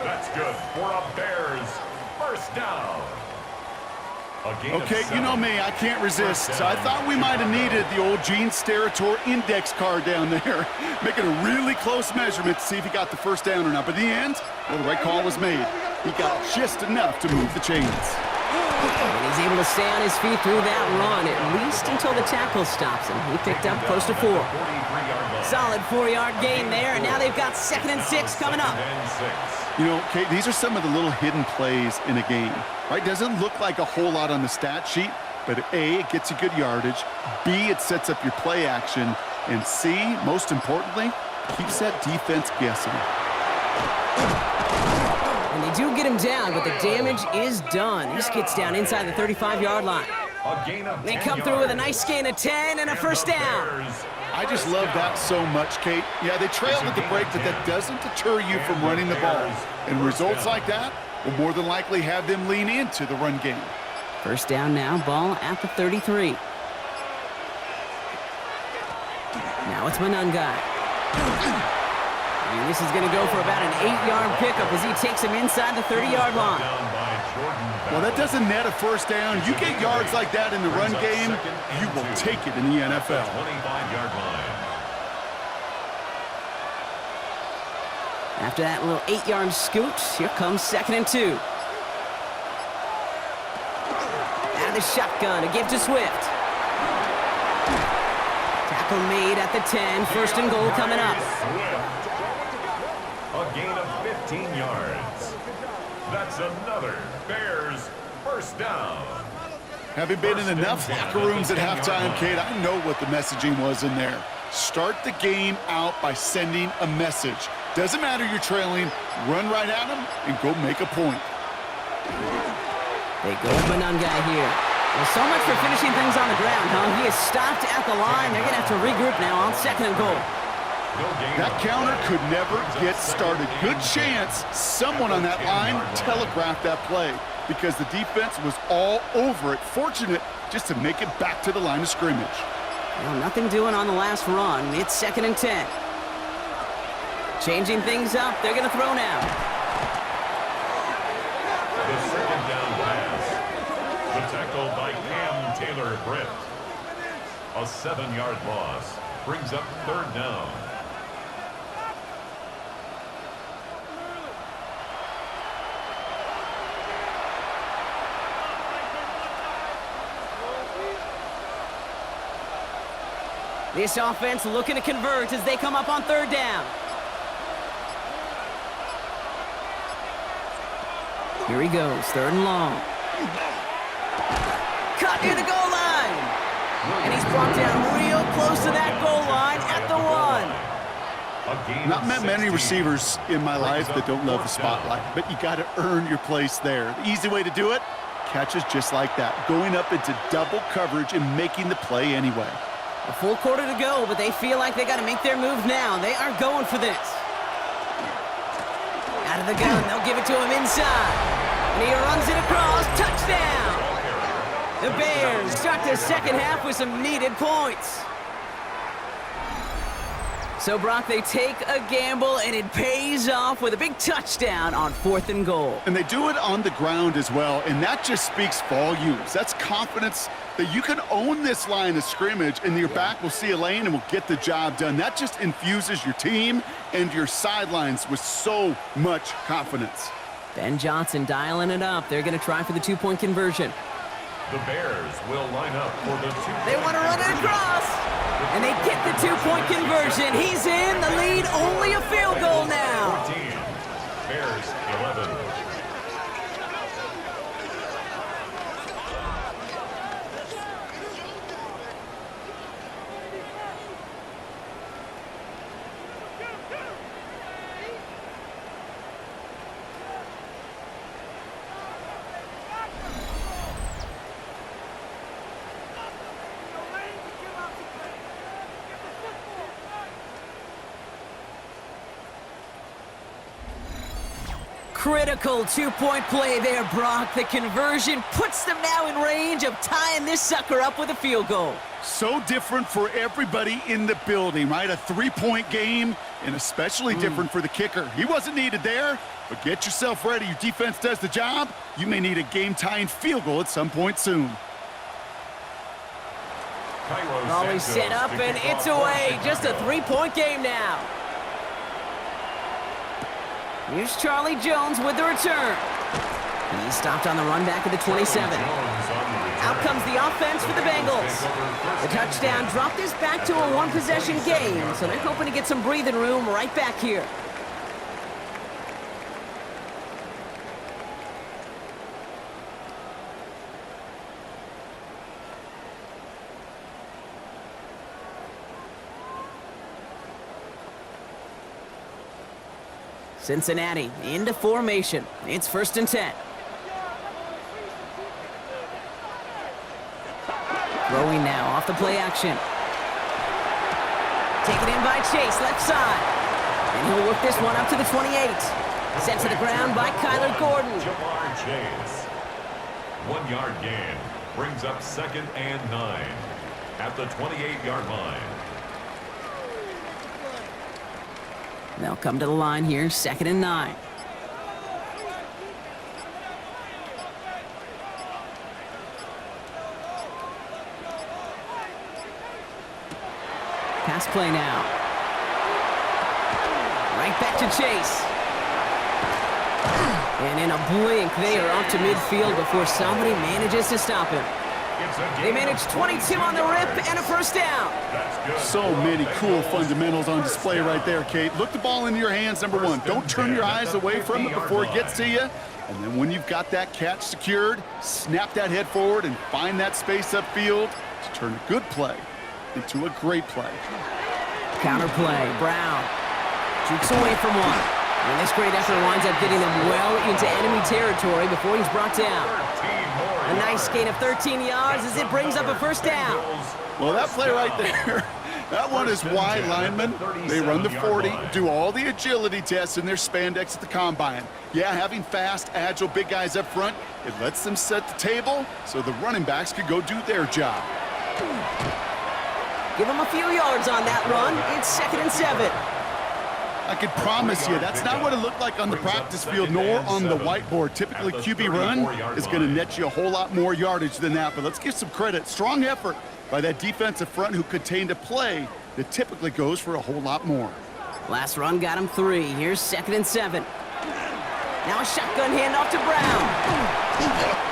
C: That's good for a Bears 1st down.
B: Okay, you know me, I can't resist. I thought we might have needed the old Gene Steratore index card down there, making a really close measurement to see if he got the first down or not. But in the end, well, the right call was made. He got just enough to move the chains.
A: And he's able to stay on his feet through that run, at least until the tackle stops him. He picked up close to 4. Solid 4-yard gain there, and now they've got 2nd and 6 coming up.
B: You know, Kate, these are some of the little hidden plays in a game, right? Doesn't look like a whole lot on the stat sheet, but A, it gets you good yardage, B, it sets up your play action, and C, most importantly, keeps that defense guessing.
A: And they do get him down, but the damage is done. This gets down inside the 35-yard line. They come through with a nice gain of 10 and a first down.
B: I just love that so much, Kate. Yeah, they trailed at the break, but that doesn't deter you from running the ball. And results like that will more than likely have them lean into the run game.
A: First down now, ball at the 33. Now it's Manungai. And this is going to go for about an 8-yard pickup as he takes him inside the 30-yard line.
B: Well, that doesn't net a first down. You get yards like that in the run game, you will take it in the NFL.
C: 25-yard line.
A: After that little 8-yard scoot, here comes 2nd and 2. Out of the shotgun, a give to Swift. Tackle made at the 10, 1st and goal coming up.
C: A gain of 15 yards. That's another Bears first down.
B: Having been in enough locker rooms at halftime, Kate, I know what the messaging was in there. Start the game out by sending a message. Doesn't matter you're trailing, run right at them and go make a point.
A: They go with Manungai here. Well, so much for finishing things on the ground, huh? He is stopped at the line. They're going to have to regroup now on 2nd and goal.
B: That counter could never get started. Good chance someone on that line telegraphed that play because the defense was all over it. Fortunate just to make it back to the line of scrimmage.
A: Well, nothing doing on the last run. It's 2nd and 10. Changing things up. They're going to throw now.
C: The 2nd down pass. The tackle by Cam Taylor-Britt. A 7-yard loss brings up 3rd down.
A: This offense looking to convert as they come up on 3rd down. Here he goes, 3rd and long. Cut near the goal line. And he's brought down real close to that goal line at the 1.
B: Not met many receivers in my life that don't love the spotlight, but you got to earn your place there. The easy way to do it, catches just like that, going up into double coverage and making the play anyway.
A: A full quarter to go, but they feel like they got to make their move now. They are going for this. Out of the gun, they'll give it to him inside. And he runs it across, touchdown! The Bears start their 2nd half with some needed points. So, Brock, they take a gamble, and it pays off with a big touchdown on 4th and goal.
B: And they do it on the ground as well, and that just speaks volumes. That's confidence that you can own this line of scrimmage, and your back will see a lane and will get the job done. That just infuses your team and your sidelines with so much confidence.
A: Ben Johnson dialing it up. They're going to try for the 2-point conversion.
C: The Bears will line up for the 2-point.
A: They want to run it across. And they get the 2-point conversion. He's in the lead, only a field goal now.
C: 14. Bears 11.
A: Critical 2-point play there, Brock. The conversion puts them now in range of tying this sucker up with a field goal.
B: So different for everybody in the building, right? A 3-point game, and especially different for the kicker. He wasn't needed there, but get yourself ready. Your defense does the job. You may need a game-tying field goal at some point soon.
A: Always set up, and it's away. Just a 3-point game now. Here's Charlie Jones with the return. He's stopped on the run back at the 27. Out comes the offense for the Bengals. The touchdown dropped this back to a 1-possession game, so they're hoping to get some breathing room right back here. Cincinnati into formation. It's 1st and 10. Throwing now off the play action. Taken in by Chase, left side. And he'll work this one up to the 28. Sent to the ground by Kyler Gordon.
C: Jamar Chase. 1-yard gain brings up 2nd and 9 at the 28-yard line.
A: They'll come to the line here, 2nd and 9. Pass play now. Right back to Chase. And in a blink, they are up to midfield before somebody manages to stop him. They managed 22 on the rip and a 1st down.
B: So many cool fundamentals on display right there, Cade. Look the ball into your hands, number one. Don't turn your eyes away from it before it gets to you. And then when you've got that catch secured, snap that head forward and find that space upfield to turn a good play into a great play.
A: Counter play, Brown jukes away from one. And this great effort winds up getting them well into enemy territory before he's brought down.
C: 13 more
A: A nice gain of 13 yards as it brings up a first down.
B: Well, that play right there, that one is wide linemen. They run the 40, do all the agility tests in their spandex at the combine. Yeah, having fast, agile, big guys up front, it lets them set the table so the running backs could go do their job.
A: Give them a few yards on that run. It's 2nd and 7.
B: I can promise you, that's not what it looked like on the practice field nor on the whiteboard. Typically, QB run is going to net you a whole lot more yardage than that. But let's give some credit. Strong effort by that defensive front who contained a play that typically goes for a whole lot more.
A: Last run got him 3. Here's 2nd and 7. Now a shotgun handoff to Brown.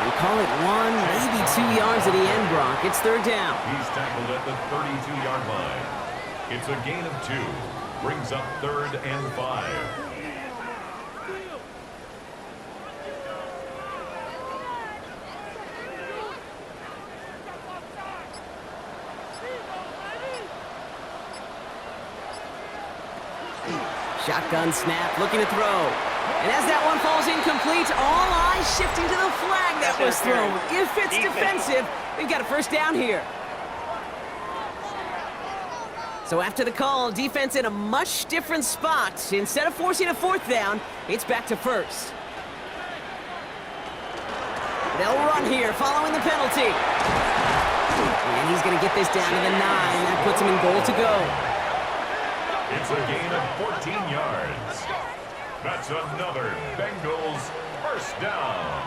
A: We'll call it 1, maybe 2 yards at the end, Brock. It's 3rd down.
C: He's tackled at the 32-yard line. It's a gain of 2. Brings up 3rd and 5.
A: Shotgun snap, looking to throw. And as that one falls incomplete, all eyes shifting to the flag that was thrown. If it's defensive, we've got a first down here. So after the call, defense in a much different spot. Instead of forcing a 4th down, it's back to 1st. They'll run here following the penalty. And he's going to get this down to the 9. That puts him in goal to go.
C: It's a gain of 14 yards. That's another Bengals first down.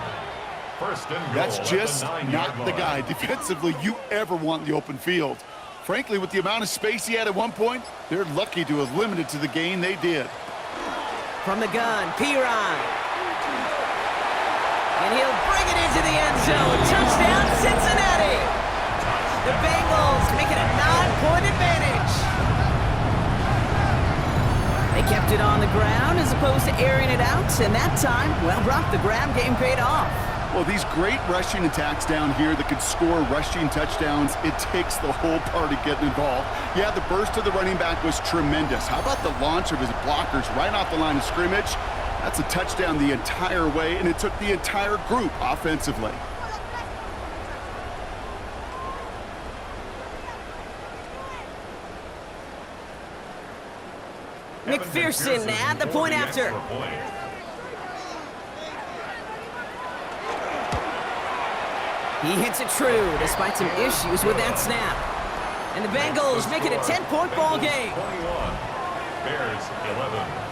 C: 1st and goal.
B: That's just
C: at the 9-yard
B: not the
C: line.
B: guy defensively you ever want in the open field. Frankly, with the amount of space he had at one point, they're lucky to have limited to the gain they did.
A: From the gun, Piron. And he'll bring it into the end zone. Touchdown, Cincinnati. The Bengals make it a 9-point advantage. They kept it on the ground as opposed to airing it out. And that time, well, Brock, the ground game paid off.
B: Well, these great rushing attacks down here that could score rushing touchdowns, it takes the whole party getting involved. Yeah, the burst of the running back was tremendous. How about the launch of his blockers right off the line of scrimmage? That's a touchdown the entire way, and it took the entire group offensively.
A: McPherson at the point after. He hits it true despite some issues with that snap. And the Bengals make it a 10-point ball game.
C: 21. Bears 11.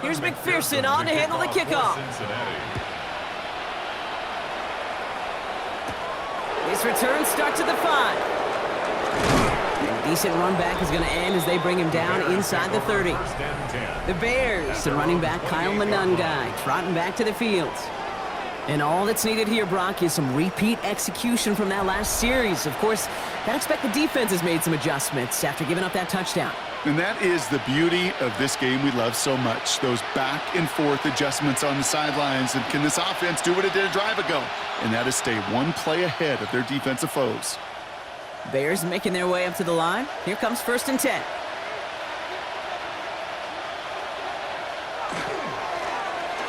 A: Here's McPherson on to handle the kickoff. His return starts at the 5. And a decent run back is going to end as they bring him down inside the 30. The Bears, the running back Kyle Manungai, trotting back to the field. And all that's needed here, Brock, is some repeat execution from that last series. Of course, I'd expect the defense has made some adjustments after giving up that touchdown.
B: And that is the beauty of this game we love so much, those back and forth adjustments on the sidelines. And can this offense do what it did a drive ago? And that is stay one play ahead of their defensive foes.
A: Bears making their way up to the line. Here comes 1st and 10.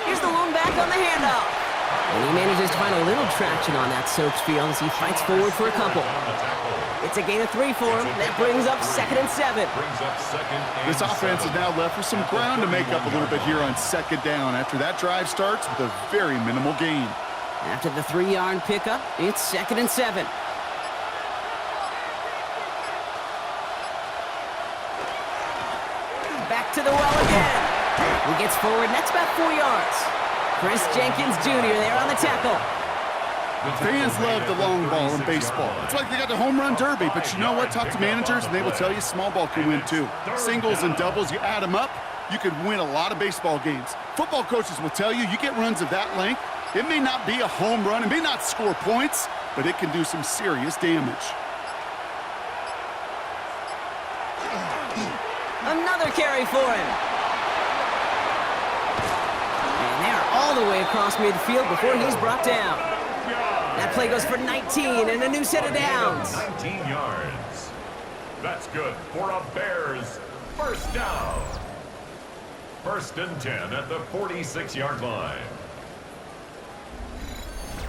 A: Here's the lone back on the handoff. And he manages to find a little traction on that soaked field as he fights forward for a couple. It's a gain of 3 for him. That brings up 2nd and 7.
B: This offense is now left with some ground to make up a little bit here on 2nd down after that drive starts with a very minimal gain.
A: After the 3-yard pickup, it's 2nd and 7. Back to the well again. He gets forward, and that's about 4 yards. Chris Jenkins Jr. there on the tackle.
B: Fans love the long ball in baseball. It's like they got the home run derby, but you know what? Talk to managers, and they will tell you small ball can win too. Singles and doubles, you add them up, you could win a lot of baseball games. Football coaches will tell you, you get runs of that length, it may not be a home run, it may not score points, but it can do some serious damage.
A: Another carry for him. And they're all the way across midfield before he's brought down. That play goes for 19 and a new set of downs.
C: 19 yards. That's good for a Bears first down. 1st and 10 at the 46-yard line.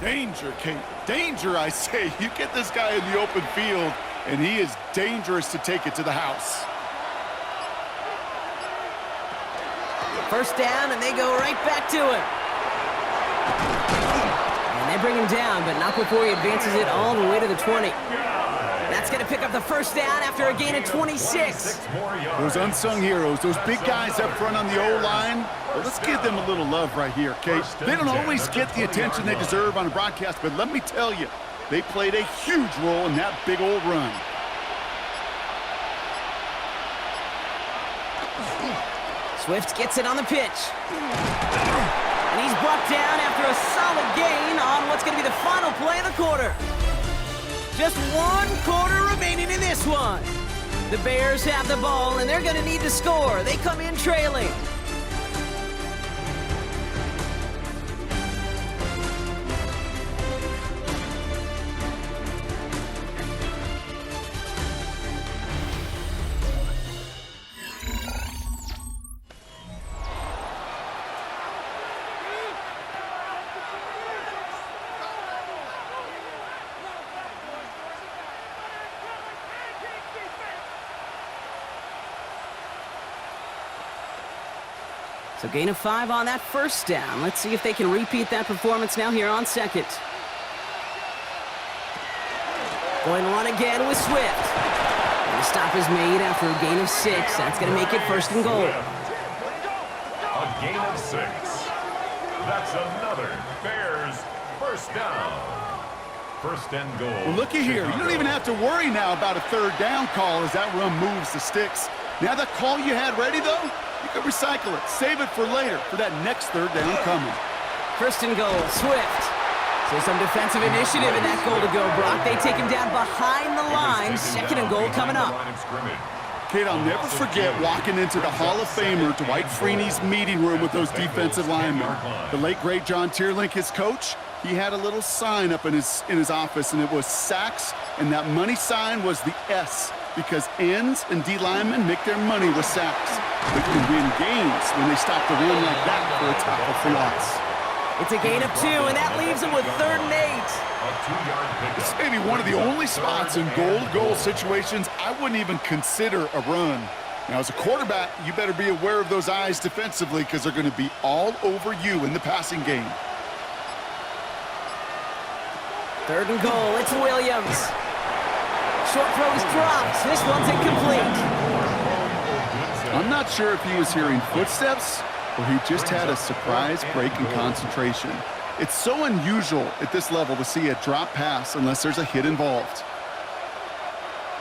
B: Danger, Cade. Danger, I say. You get this guy in the open field, and he is dangerous to take it to the house.
A: First down, and they go right back to him. And they bring him down, but not before he advances it all the way to the 20. That's going to pick up the first down after a gain of 26.
B: Those unsung heroes, those big guys up front on the O-line, well, let's give them a little love right here, Cade. They don't always get the attention they deserve on a broadcast, but let me tell you, they played a huge role in that big old run.
A: Swift gets it on the pitch. And he's brought down after a solid gain on what's going to be the final play of the quarter. Just 1 quarter remaining in this one. The Bears have the ball, and they're going to need to score. They come in trailing. So gain of 5 on that first down. Let's see if they can repeat that performance now here on second. Going to run again with Swift. And the stop is made after a gain of 6. That's going to make it 1st and goal.
C: A gain of 6. That's another Bears first down. 1st and goal.
B: Well, looky here. You don't even have to worry now about a 3rd down call as that run moves the sticks. Now that call you had ready, though, you can recycle it. Save it for later for that next 3rd down coming.
A: 1st and goal, Swift. So some defensive initiative in that goal to go, Brock. They take him down behind the line. 2nd and goal coming up.
B: Kate, I'll never forget walking into the Hall of Famer Dwight Freeney's meeting room with those defensive linemen. The late, great John Tierlink, his coach, he had a little sign up in his office, and it was sacks, and that money sign was the S, because ends and D linemen make their money with sacks. They can win games when they stop the run like that for a tackle for loss.
A: It's a gain of 2, and that leaves them with 3rd and 8.
B: This may be one of the only spots in goal-to-goal situations I wouldn't even consider a run. Now, as a quarterback, you better be aware of those eyes defensively because they're going to be all over you in the passing game.
A: 3rd and goal, it's Williams. Short throw is dropped. This one's incomplete.
B: I'm not sure if he was hearing footsteps or he just had a surprise break in concentration. It's so unusual at this level to see a drop pass unless there's a hit involved.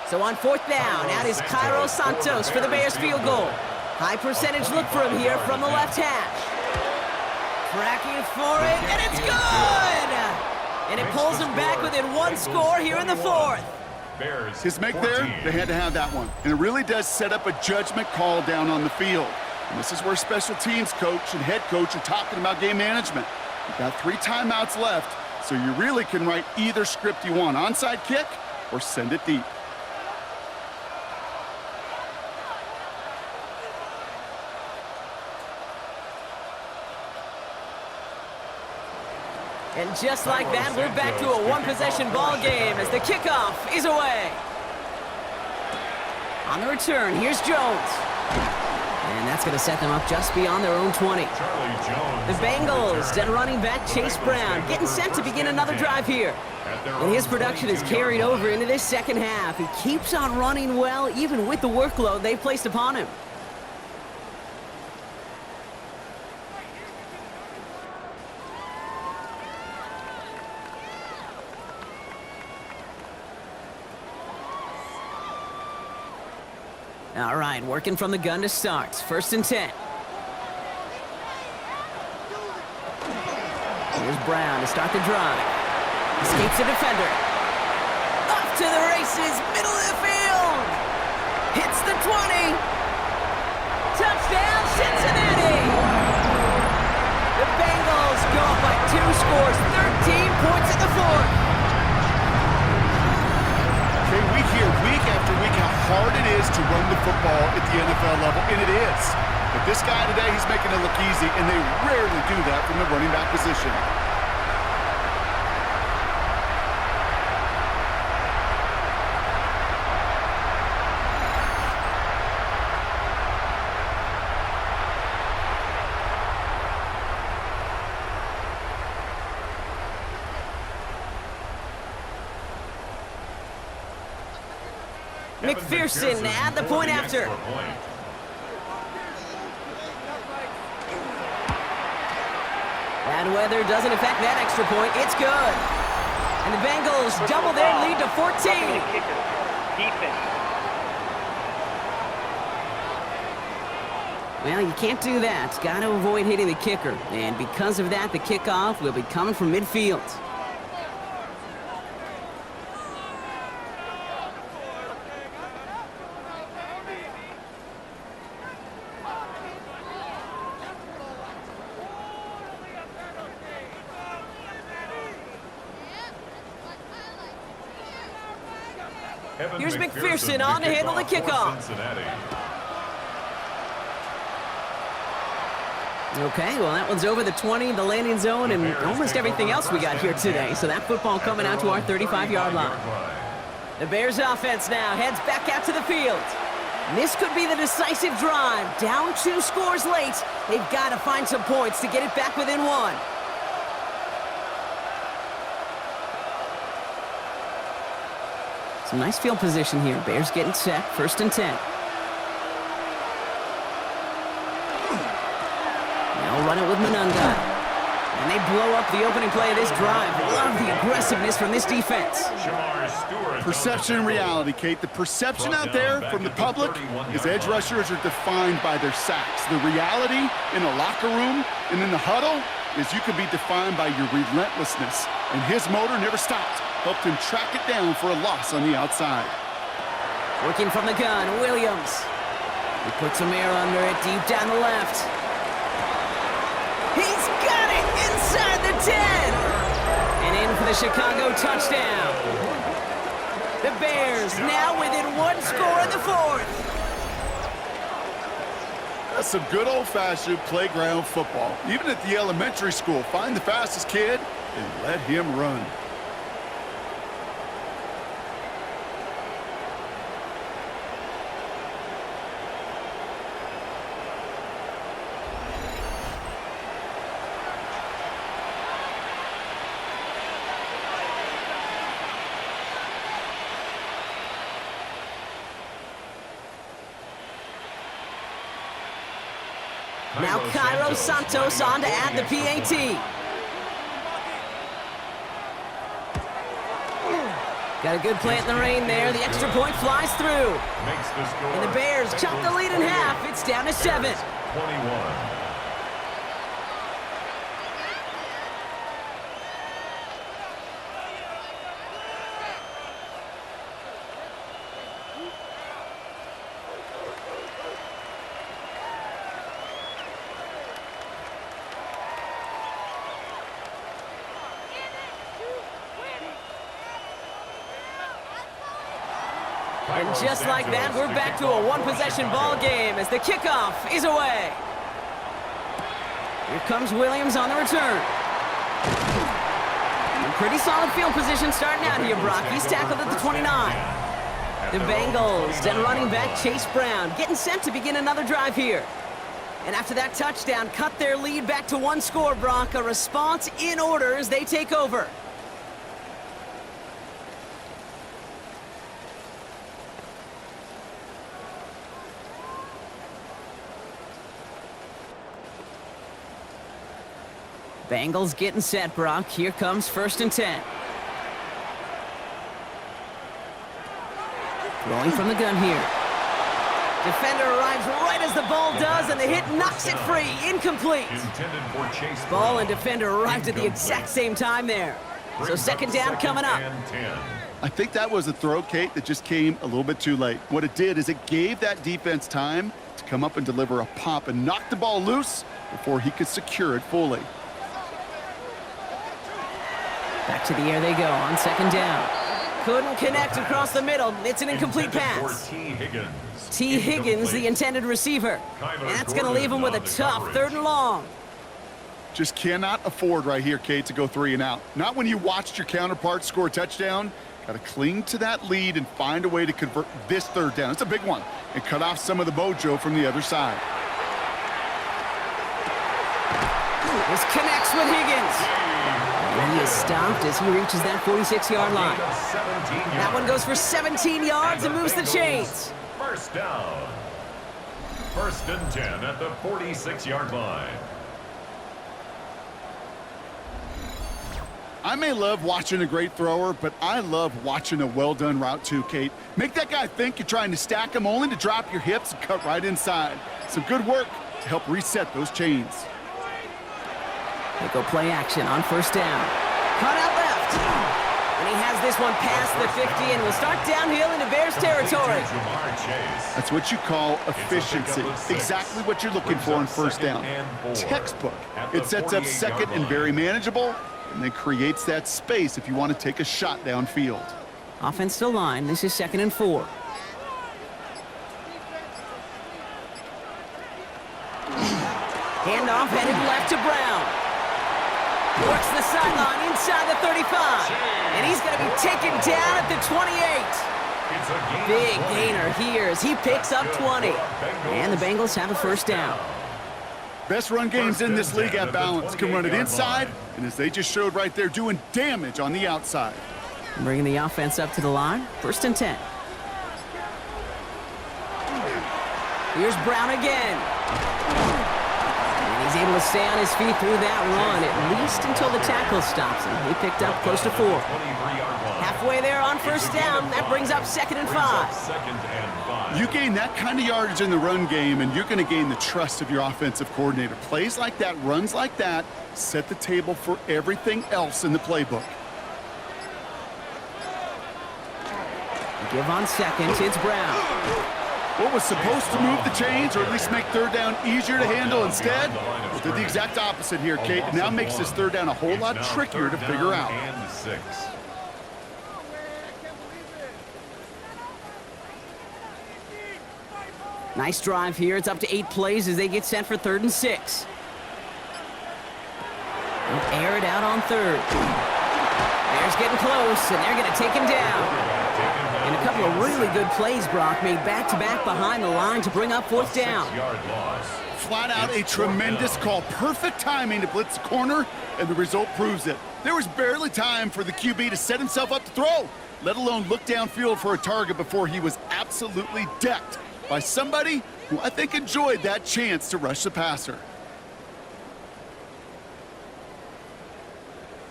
A: So on 4th down, out is Cairo Santos for the Bears field goal. High percentage look for him here from the left hash. Tracking for it, and it's good! And it pulls him back within 1 score here in the 4th.
B: His make there, they had to have that one. And it really does set up a judgment call down on the field. And this is where special teams coach and head coach are talking about game management. You've got 3 timeouts left, so you really can write either script you want. Onside kick or send it deep.
A: And just like that, we're back to a 1-possession ball game as the kickoff is away. On the return, here's Jones. And that's going to set them up just beyond their own 20. The Bengals and running back Chase Brown getting set to begin another drive here. And his production is carried over into this second half. He keeps on running well, even with the workload they've placed upon him. All right, working from the gun to start. 1st and 10. Here's Brown to start the drive. Escapes a defender. Off to the races, middle of the field. Hits the 20. Touchdown, Cincinnati. The Bengals go up by 2 scores, 13 points in the fourth.
B: Okay, we hear week after week how hard it is to run the football at the NFL level, and it is. But this guy today, he's making it look easy, and they rarely do that from the running back position.
A: McPherson at the point after. Bad weather doesn't affect that extra point. It's good. And the Bengals double their lead to 14.
D: Kicker. Defense.
A: Well, you can't do that. Got to avoid hitting the kicker. And because of that, the kickoff will be coming from midfield. Here's McPherson on to handle the kickoff. Okay, well, that one's over the 20, the landing zone, and almost everything else we got here today. So that football coming out to our 35-yard line. The Bears offense now heads back out to the field. This could be the decisive drive. Down 2 scores late. They've got to find some points to get it back within 1. Some nice field position here. Bears getting set. 1st and 10. Now run it with Manunga. And they blow up the opening play of this drive. Love the aggressiveness from this defense.
B: Perception and reality, Kate. The perception out there from the public is edge rushers are defined by their sacks. The reality in a locker room and in the huddle is you can be defined by your relentlessness. And his motor never stopped. Helped him track it down for a loss on the outside.
A: Working from the gun, Williams. He puts some air under it deep down the left. He's got it inside the 10. And in for the Chicago touchdown. The Bears now within 1 score in the 4th.
B: That's some good old-fashioned playground football. Even at the elementary school, find the fastest kid and let him run.
A: Now Cairo Santos on to add the PAT. Got a good plant in the rain there. The extra point flies through. And the Bears chop the lead in half. It's down to 7.
C: 21.
A: And just like that, we're back to a 1-possession ball game as the kickoff is away. Here comes Williams on the return. And pretty solid field position starting out here, Brock. He's tackled at the 29. The Bengals and running back Chase Brown getting set to begin another drive here. And after that touchdown, cut their lead back to 1 score, Brock. A response in order as they take over. Bengals getting set, Brock. Here comes 1st and 10. Rolling from the gun here. Defender arrives right as the ball does, and the hit knocks it free. Incomplete.
C: Intended for Chase
A: Ball
C: Brown.
A: and defender arrived at the exact same time there. So second down coming up.
C: And 10.
B: I think that was a throw, Kate, that just came a little bit too late. What it did is it gave that defense time to come up and deliver a pop and knock the ball loose before he could secure it fully.
A: Back to the air they go on second down. Couldn't connect across the middle. It's an incomplete pass.
C: T. Higgins.
A: T. Higgins, the intended receiver. And that's going to leave him with a tough third and long.
B: Just cannot afford right here, Kate, to go 3 and out. Not when you watched your counterpart score a touchdown. Got to cling to that lead and find a way to convert this third down. It's a big one. And cut off some of the mojo from the other side.
A: This connects with Higgins. And he is stopped as he reaches that 46-yard line. That one goes for 17 yards and moves the chains.
C: First down. First and 10 at the 46-yard line.
B: I may love watching a great thrower, but I love watching a well-done route too, Kate. Make that guy think you're trying to stack him only to drop your hips and cut right inside. Some good work to help reset those chains.
A: They go play action on first down. Cut out left. And he has this one past the 50 and will start downhill into Bears territory.
B: That's what you call efficiency. Exactly what you're looking for on first down. Textbook. It sets up second and very manageable, and then creates that space if you want to take a shot downfield.
A: Offensive line, this is 2nd and 4. Handoff headed left to Brown. Works the sideline inside the 35. And he's going to be taken down at the 28. Big gainer here as he picks up 20. And the Bengals have a first down.
B: Best run games in this league at balance. Can run it inside, and as they just showed right there, doing damage on the outside.
A: Bringing the offense up to the line. 1st and 10. Here's Brown again. And he's able to stay on his feet through that run, at least until the tackle stops him. He picked up close to 4. Halfway there on first down. That brings up 2nd and 5.
B: You gain that kind of yardage in the run game, and you're going to gain the trust of your offensive coordinator. Plays like that, runs like that, set the table for everything else in the playbook.
A: Give on second, it's Brown.
B: What was supposed to move the chains, or at least make third down easier to handle instead, well, did the exact opposite here, Kate. Now makes this third down a whole lot trickier to figure out.
C: And 6.
A: Nice drive here. It's up to 8 plays as they get set for 3rd and 6. They'll air it out on 3rd. Bears getting close, and they're going to take him down. And a couple of really good plays, Brock, made back-to-back behind the line to bring up 4th down.
B: Flat out a tremendous call. Perfect timing to blitz the corner, and the result proves it. There was barely time for the QB to set himself up to throw, let alone look downfield for a target before he was absolutely decked by somebody who I think enjoyed that chance to rush the passer.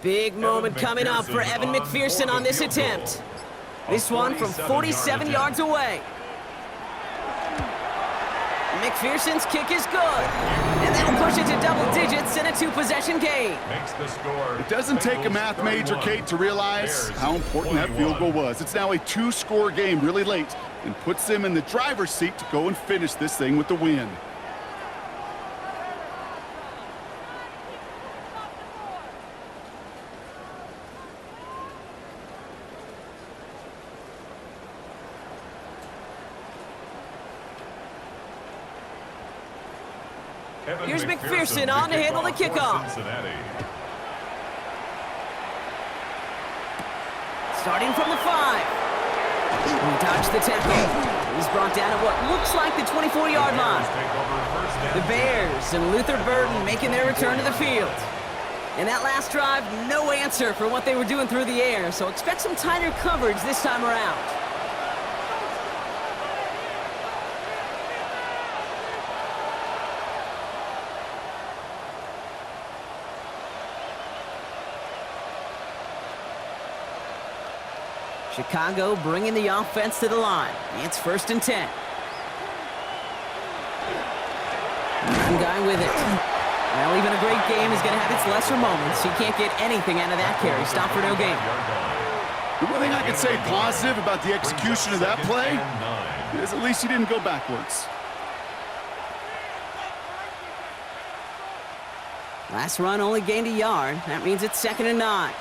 A: Big moment coming up for Evan McPherson on this attempt. This one from 47 yards away. McPherson's kick is good. And that'll push it to double digits in a 2-possession game.
B: It doesn't take a math major, Kate, to realize how important that field goal was. It's now a 2-score game really late and puts them in the driver's seat to go and finish this thing with the win.
A: Here's McPherson on to handle the kickoff. Starting from the 5. He dodged the tackle. He's brought down at what looks like the 24-yard line. The Bears and Luther Burden making their return to the field. In that last drive, no answer for what they were doing through the air, so expect some tighter coverage this time around. Chicago bringing the offense to the line. It's 1st and 10. One guy with it. Well, even a great game is going to have its lesser moments. He can't get anything out of that carry. Stop for no gain.
B: The one thing I can say positive about the execution of that play is at least he didn't go backwards.
A: Last run only gained a yard. That means it's 2nd and 9.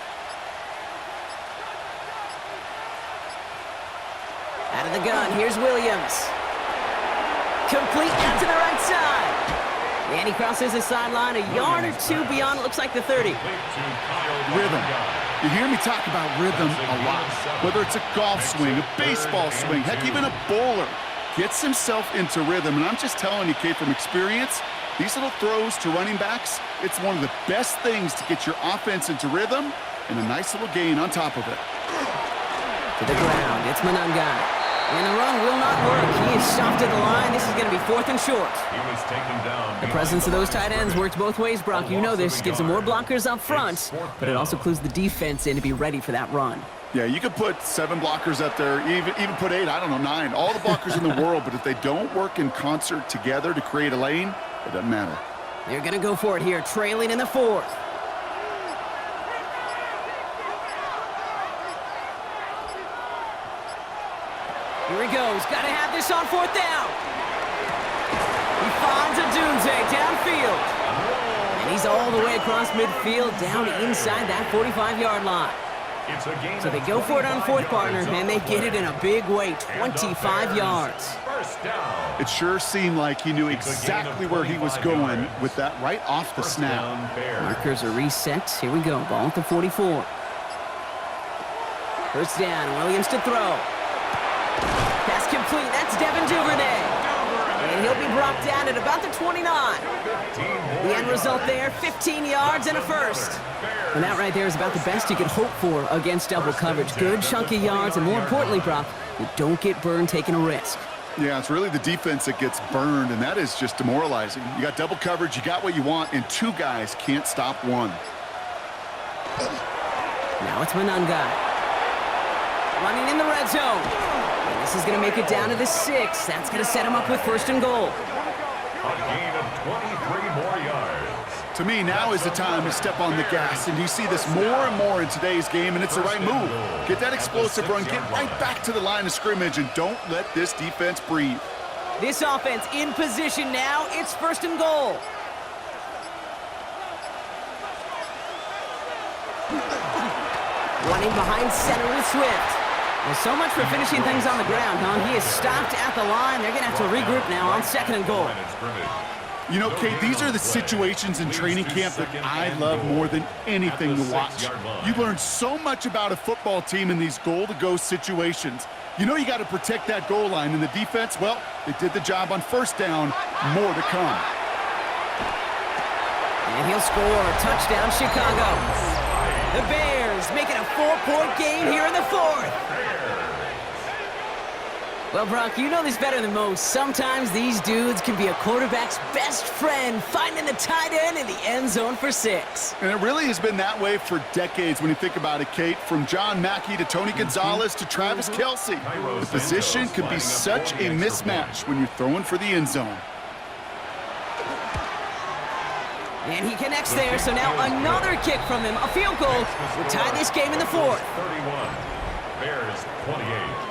A: Out of the gun, here's Williams. Complete out to the right side. And he crosses the sideline a yard or two beyond, it looks like the 30.
B: Rhythm. You hear me talk about rhythm a lot. Whether it's a golf swing, a baseball swing, heck, even a bowler gets himself into rhythm. And I'm just telling you, Cade, from experience, these little throws to running backs, it's one of the best things to get your offense into rhythm and a nice little gain on top of it.
A: To the ground, it's Manungai. And the run will not work. He is stopped at the line. This is going to be 4th and short.
C: He was taken down.
A: The presence of those tight ends works both ways, Brock. You know this. Gives them more blockers up front, but it also clues the defense in to be ready for that run.
B: Yeah, you could put 7 blockers up there, even put 8, I don't know, 9. All the blockers in the world, but if they don't work in concert together to create a lane, it doesn't matter.
A: They're going to go for it here, trailing in the 4th. Here he goes. Got to have this on 4th down. He finds Odunze downfield. And he's all the way across midfield, down inside that 45-yard line. So they go for it on 4th, partner, and they get it in a big way, 25 yards.
B: It sure seemed like he knew exactly where he was going with that right off the snap.
A: Markers are reset. Here we go. Ball at the 44. 1st down. Williams to throw. Pass complete. That's Devin Duvernay. And he'll be brought down at about the 29. The end result there, 15 yards and a 1st. And that right there is about the best you could hope for against double coverage. Good chunky yards, and more importantly, Brock, you don't get burned taking a risk.
B: Yeah, it's really the defense that gets burned, and that is just demoralizing. You got double coverage, you got what you want, and 2 guys can't stop one.
A: Now it's Manungai. Running in the red zone. And this is going to make it down to the 6. That's going to set him up with 1st and goal.
C: A gain of 23 more yards.
B: To me, now is the time to step on the gas, and you see this more and more in today's game, and it's the right move. Get that explosive run, get right back to the line of scrimmage, and don't let this defense breathe.
A: This offense in position now. It's 1st and goal. Running behind center with Swift. Well, so much for finishing things on the ground, huh? He is stopped at the line. They're going to have to regroup now on 2nd and goal.
B: You know, Cade, these are the situations in training camp that I love more than anything to watch. You learn so much about a football team in these goal-to-go situations. You know you got to protect that goal line, and the defense, well, they did the job on 1st down. More to come.
A: And he'll score. Touchdown, Chicago. The Bears make it a 4-point game here in the 4th. Well, Brock, you know this better than most. Sometimes these dudes can be a quarterback's best friend, finding the tight end in the end zone for 6.
B: And it really has been that way for decades when you think about it, Kate. From John Mackey to Tony Gonzalez to Travis Kelce. The position can be such a mismatch when you're throwing for the end zone.
A: And he connects there, so now another kick from him. A field goal will tie this game in the 4th.
C: 31. Bears 28.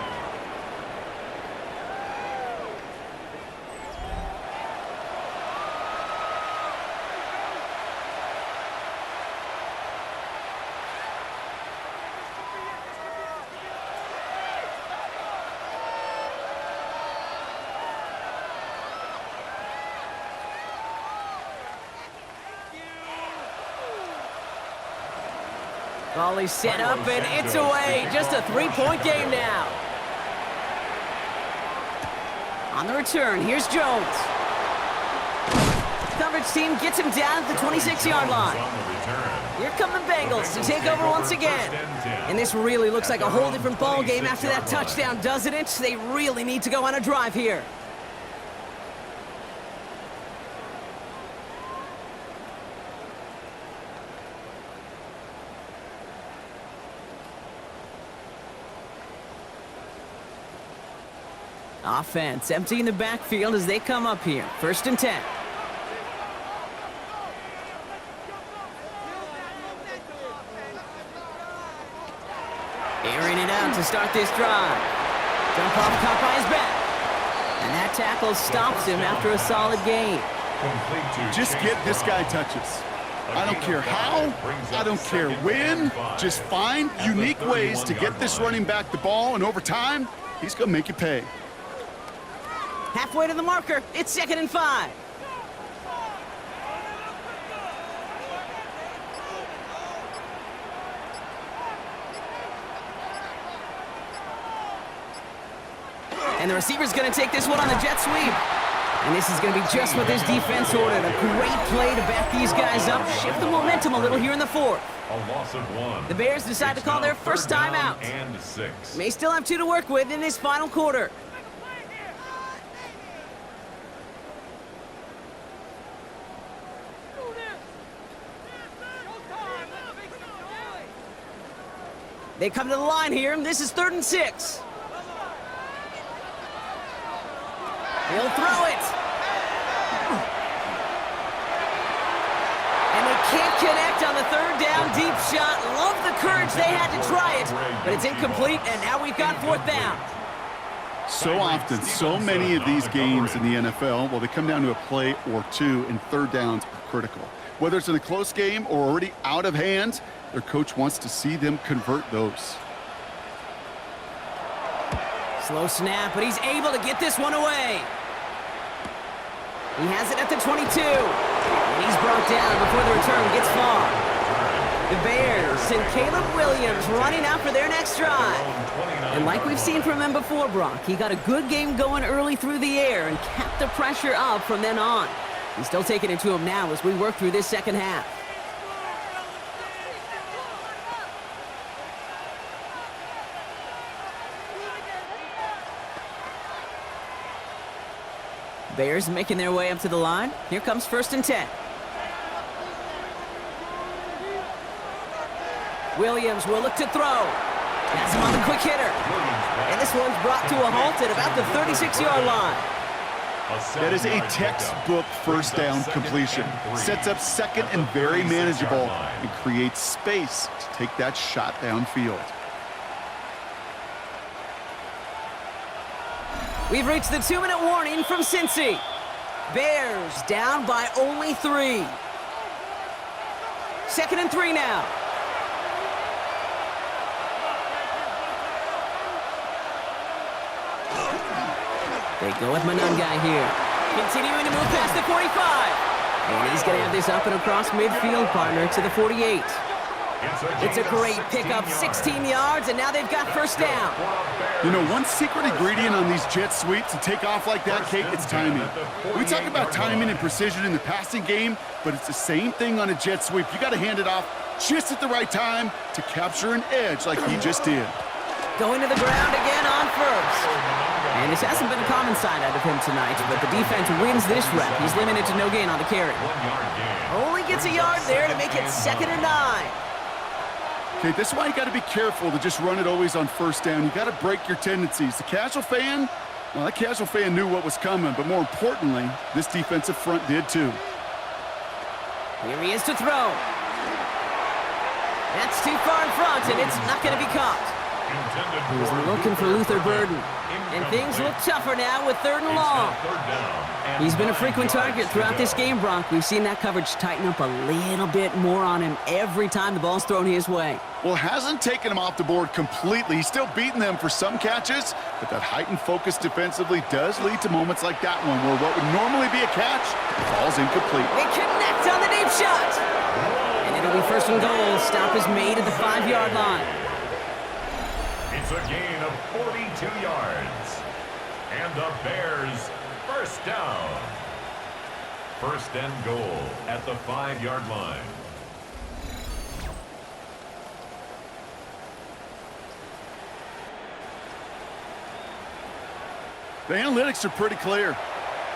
A: Volley set up, and it's away. Just a 3-point game now. On the return, here's Jones. Coverage team gets him down at the 26-yard line. Here come the Bengals to take over once again. And this really looks like a whole different ball game after that touchdown, doesn't it? They really need to go on a drive here. Offense emptying the backfield as they come up here. 1st and 10. Airing it out to start this drive. Jump off caught by his back. And that tackle stops him after a solid gain.
B: Just get this guy touches. I don't care how, I don't care when, just find unique ways to get this running back the ball, and over time, he's going to make you pay.
A: Halfway to the marker, it's 2nd and 5. And the receiver's going to take this one on the jet sweep. And this is going to be just what this defense ordered. A great play to back these guys up, shift the momentum a little here in the 4th.
C: A loss of 1.
A: The Bears decide to call their first timeout.
C: And 6.
A: May still have 2 to work with in this final quarter. They come to the line here, and this is 3rd and 6. He'll throw it. And they can't connect on the 3rd down deep shot. Love the courage they had to try it, but it's incomplete, and now we've got 4th down.
B: So often, so many of these games in the NFL, well, they come down to a play or two, and 3rd downs are critical. Whether it's in a close game or already out of hand, their coach wants to see them convert those.
A: Slow snap, but he's able to get this one away. He has it at the 22. And he's brought down before the return gets far. The Bears send Caleb Williams running out for their next drive. And like we've seen from him before, Brock, he got a good game going early through the air and kept the pressure up from then on. He's still taking it to him now as we work through this 2nd half. Bears making their way up to the line. Here comes 1st and 10. Williams will look to throw. Has him on the quick hitter. And this one's brought to a halt at about the 36-yard line.
B: That is a textbook 1st down completion. Sets up 2nd and very manageable and creates space to take that shot downfield.
A: We've reached the 2-minute warning from Cincy. Bears down by only 3. 2nd and 3 now. They go with Manungai here. Continuing to move past the 45. And he's going to have this up and across midfield, partner, to the 48. It's a great pickup, 16 yards, and now they've got 1st down.
B: You know, one secret ingredient on these jet sweeps to take off like that, Cade, it's timing. We talk about timing and precision in the passing game, but it's the same thing on a jet sweep. You got to hand it off just at the right time to capture an edge like he just did.
A: Going to the ground again on 1st. And this hasn't been a common side out of him tonight, but the defense wins this rep. He's limited to no gain on the carry. Only gets a yard there to make it 2nd and 9.
B: Okay, this is why you got to be careful to just run it always on 1st down. You got to break your tendencies. The casual fan, well, that casual fan knew what was coming, but more importantly, this defensive front did too.
A: Here he is to throw. That's too far in front, and it's not going to be caught. He's looking for Luther Burden. And things look tougher now with 3rd and long. He's been a frequent target throughout this game, Brock. We've seen that coverage tighten up a little bit more on him every time the ball's thrown his way.
B: Well, hasn't taken him off the board completely. He's still beating them for some catches, but that heightened focus defensively does lead to moments like that one where what would normally be a catch falls incomplete.
A: They connect on the deep shot. And it'll be 1st and goal. Stop is made at the 5-yard line.
C: It's a gain of 42 yards. And the Bears 1st down. 1st and goal at the 5-yard line.
B: The analytics are pretty clear.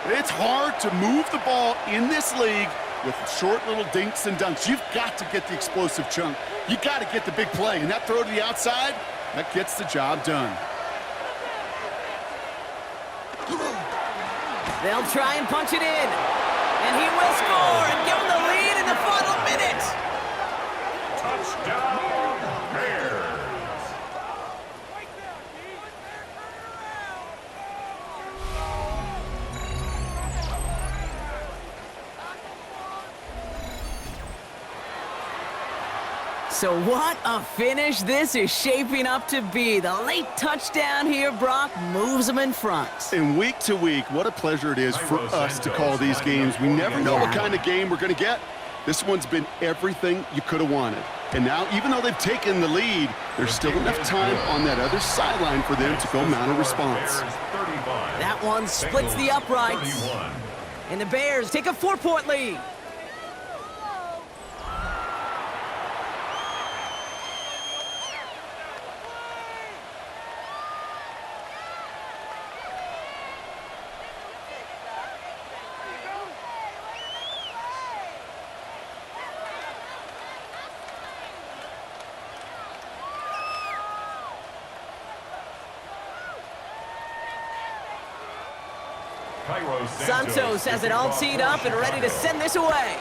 B: It's hard to move the ball in this league with short little dinks and dunks. You've got to get the explosive chunk. You got to get the big play, and that throw to the outside, that gets the job done.
A: They'll try and punch it in. And he will score and give them the lead in the final minute.
C: Touchdown, Bears.
A: So what a finish this is shaping up to be. The late touchdown here, Brock, moves them in front.
B: And week to week, what a pleasure it is for us to call these games. We never know what kind of game we're going to get. This one's been everything you could have wanted. And now, even though they've taken the lead, there's still enough time on that other sideline for them to go mount a response.
A: That one splits the uprights. And the Bears take a 4-point lead. Santos has it all teed up and ready to send this away.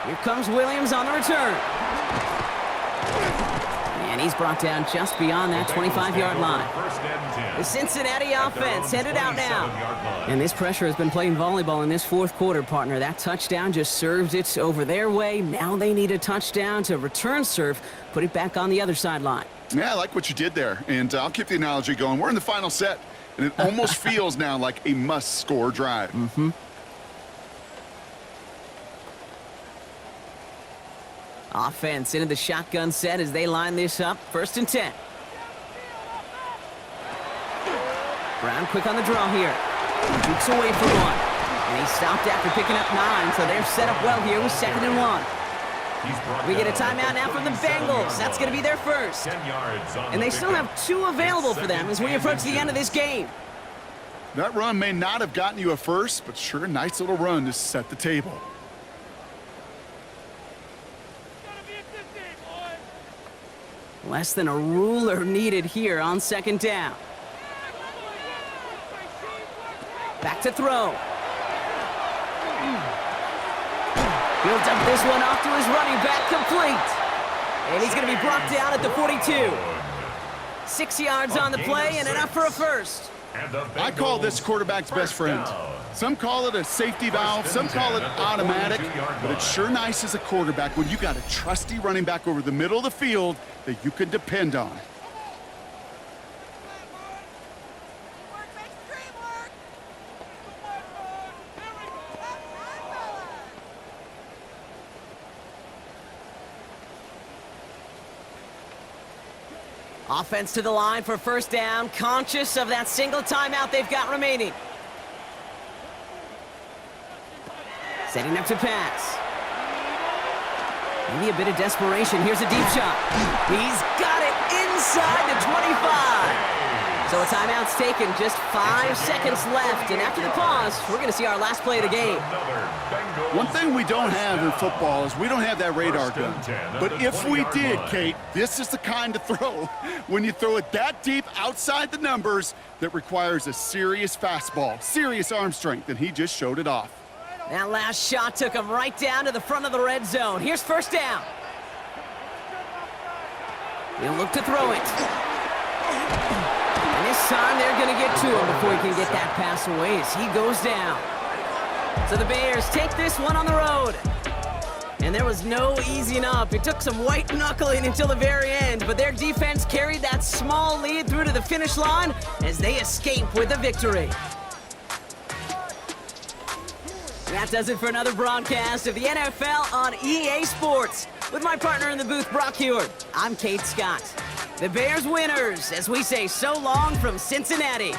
A: Here comes Williams on the return. And he's brought down just beyond that 25-yard line. The Cincinnati offense headed out now. And this pressure has been playing volleyball in this fourth quarter, partner. That touchdown just served it over their way. Now they need a touchdown to return serve, put it back on the other sideline.
B: Yeah, I like what you did there. And I'll keep the analogy going. We're in the final set. And it almost feels now like a must-score drive.
A: Mm-hmm. Offense into the shotgun set as they line this up. 1st and 10. Brown quick on the draw here. Jukes away for one. And he stopped after picking up 9, so they're set up well here with 2nd and 1. We get a timeout now from the Bengals. That's going to be their first. And they still have 2 available for them as we approach the end of this game.
B: That run may not have gotten you a first, but sure, nice little run to set the table.
A: Less than a ruler needed here on 2nd down. Back to throw. He'll dump this one off to his running back, complete. And he's going to be brought down at the 42. 6 yards on the play and enough for a first.
B: I call this quarterback's best friend. Some call it a safety valve, some call it automatic, but it's sure nice as a quarterback when you got a trusty running back over the middle of the field that you can depend on.
A: Offense to the line for 1st down, conscious of that single timeout they've got remaining. Setting up to pass. Maybe a bit of desperation. Here's a deep shot. He's got it inside the 25. So a timeout's taken, just 5 seconds left. And after the pause, we're going to see our last play of the game.
B: One thing we don't have in football is we don't have that radar gun. But if we did, Kate, this is the kind of throw, when you throw it that deep outside the numbers, that requires a serious fastball, serious arm strength, and he just showed it off.
A: That last shot took him right down to the front of the red zone. Here's 1st down. He'll look to throw it. And this time they're going to get to him before he can get that pass away as he goes down. So the Bears take this one on the road. And there was no easing up. It took some white knuckling until the very end, but their defense carried that small lead through to the finish line as they escape with a victory. That does it for another broadcast of the NFL on EA Sports. With my partner in the booth, Brock Heward, I'm Cade Scott. The Bears winners as we say so long from Cincinnati.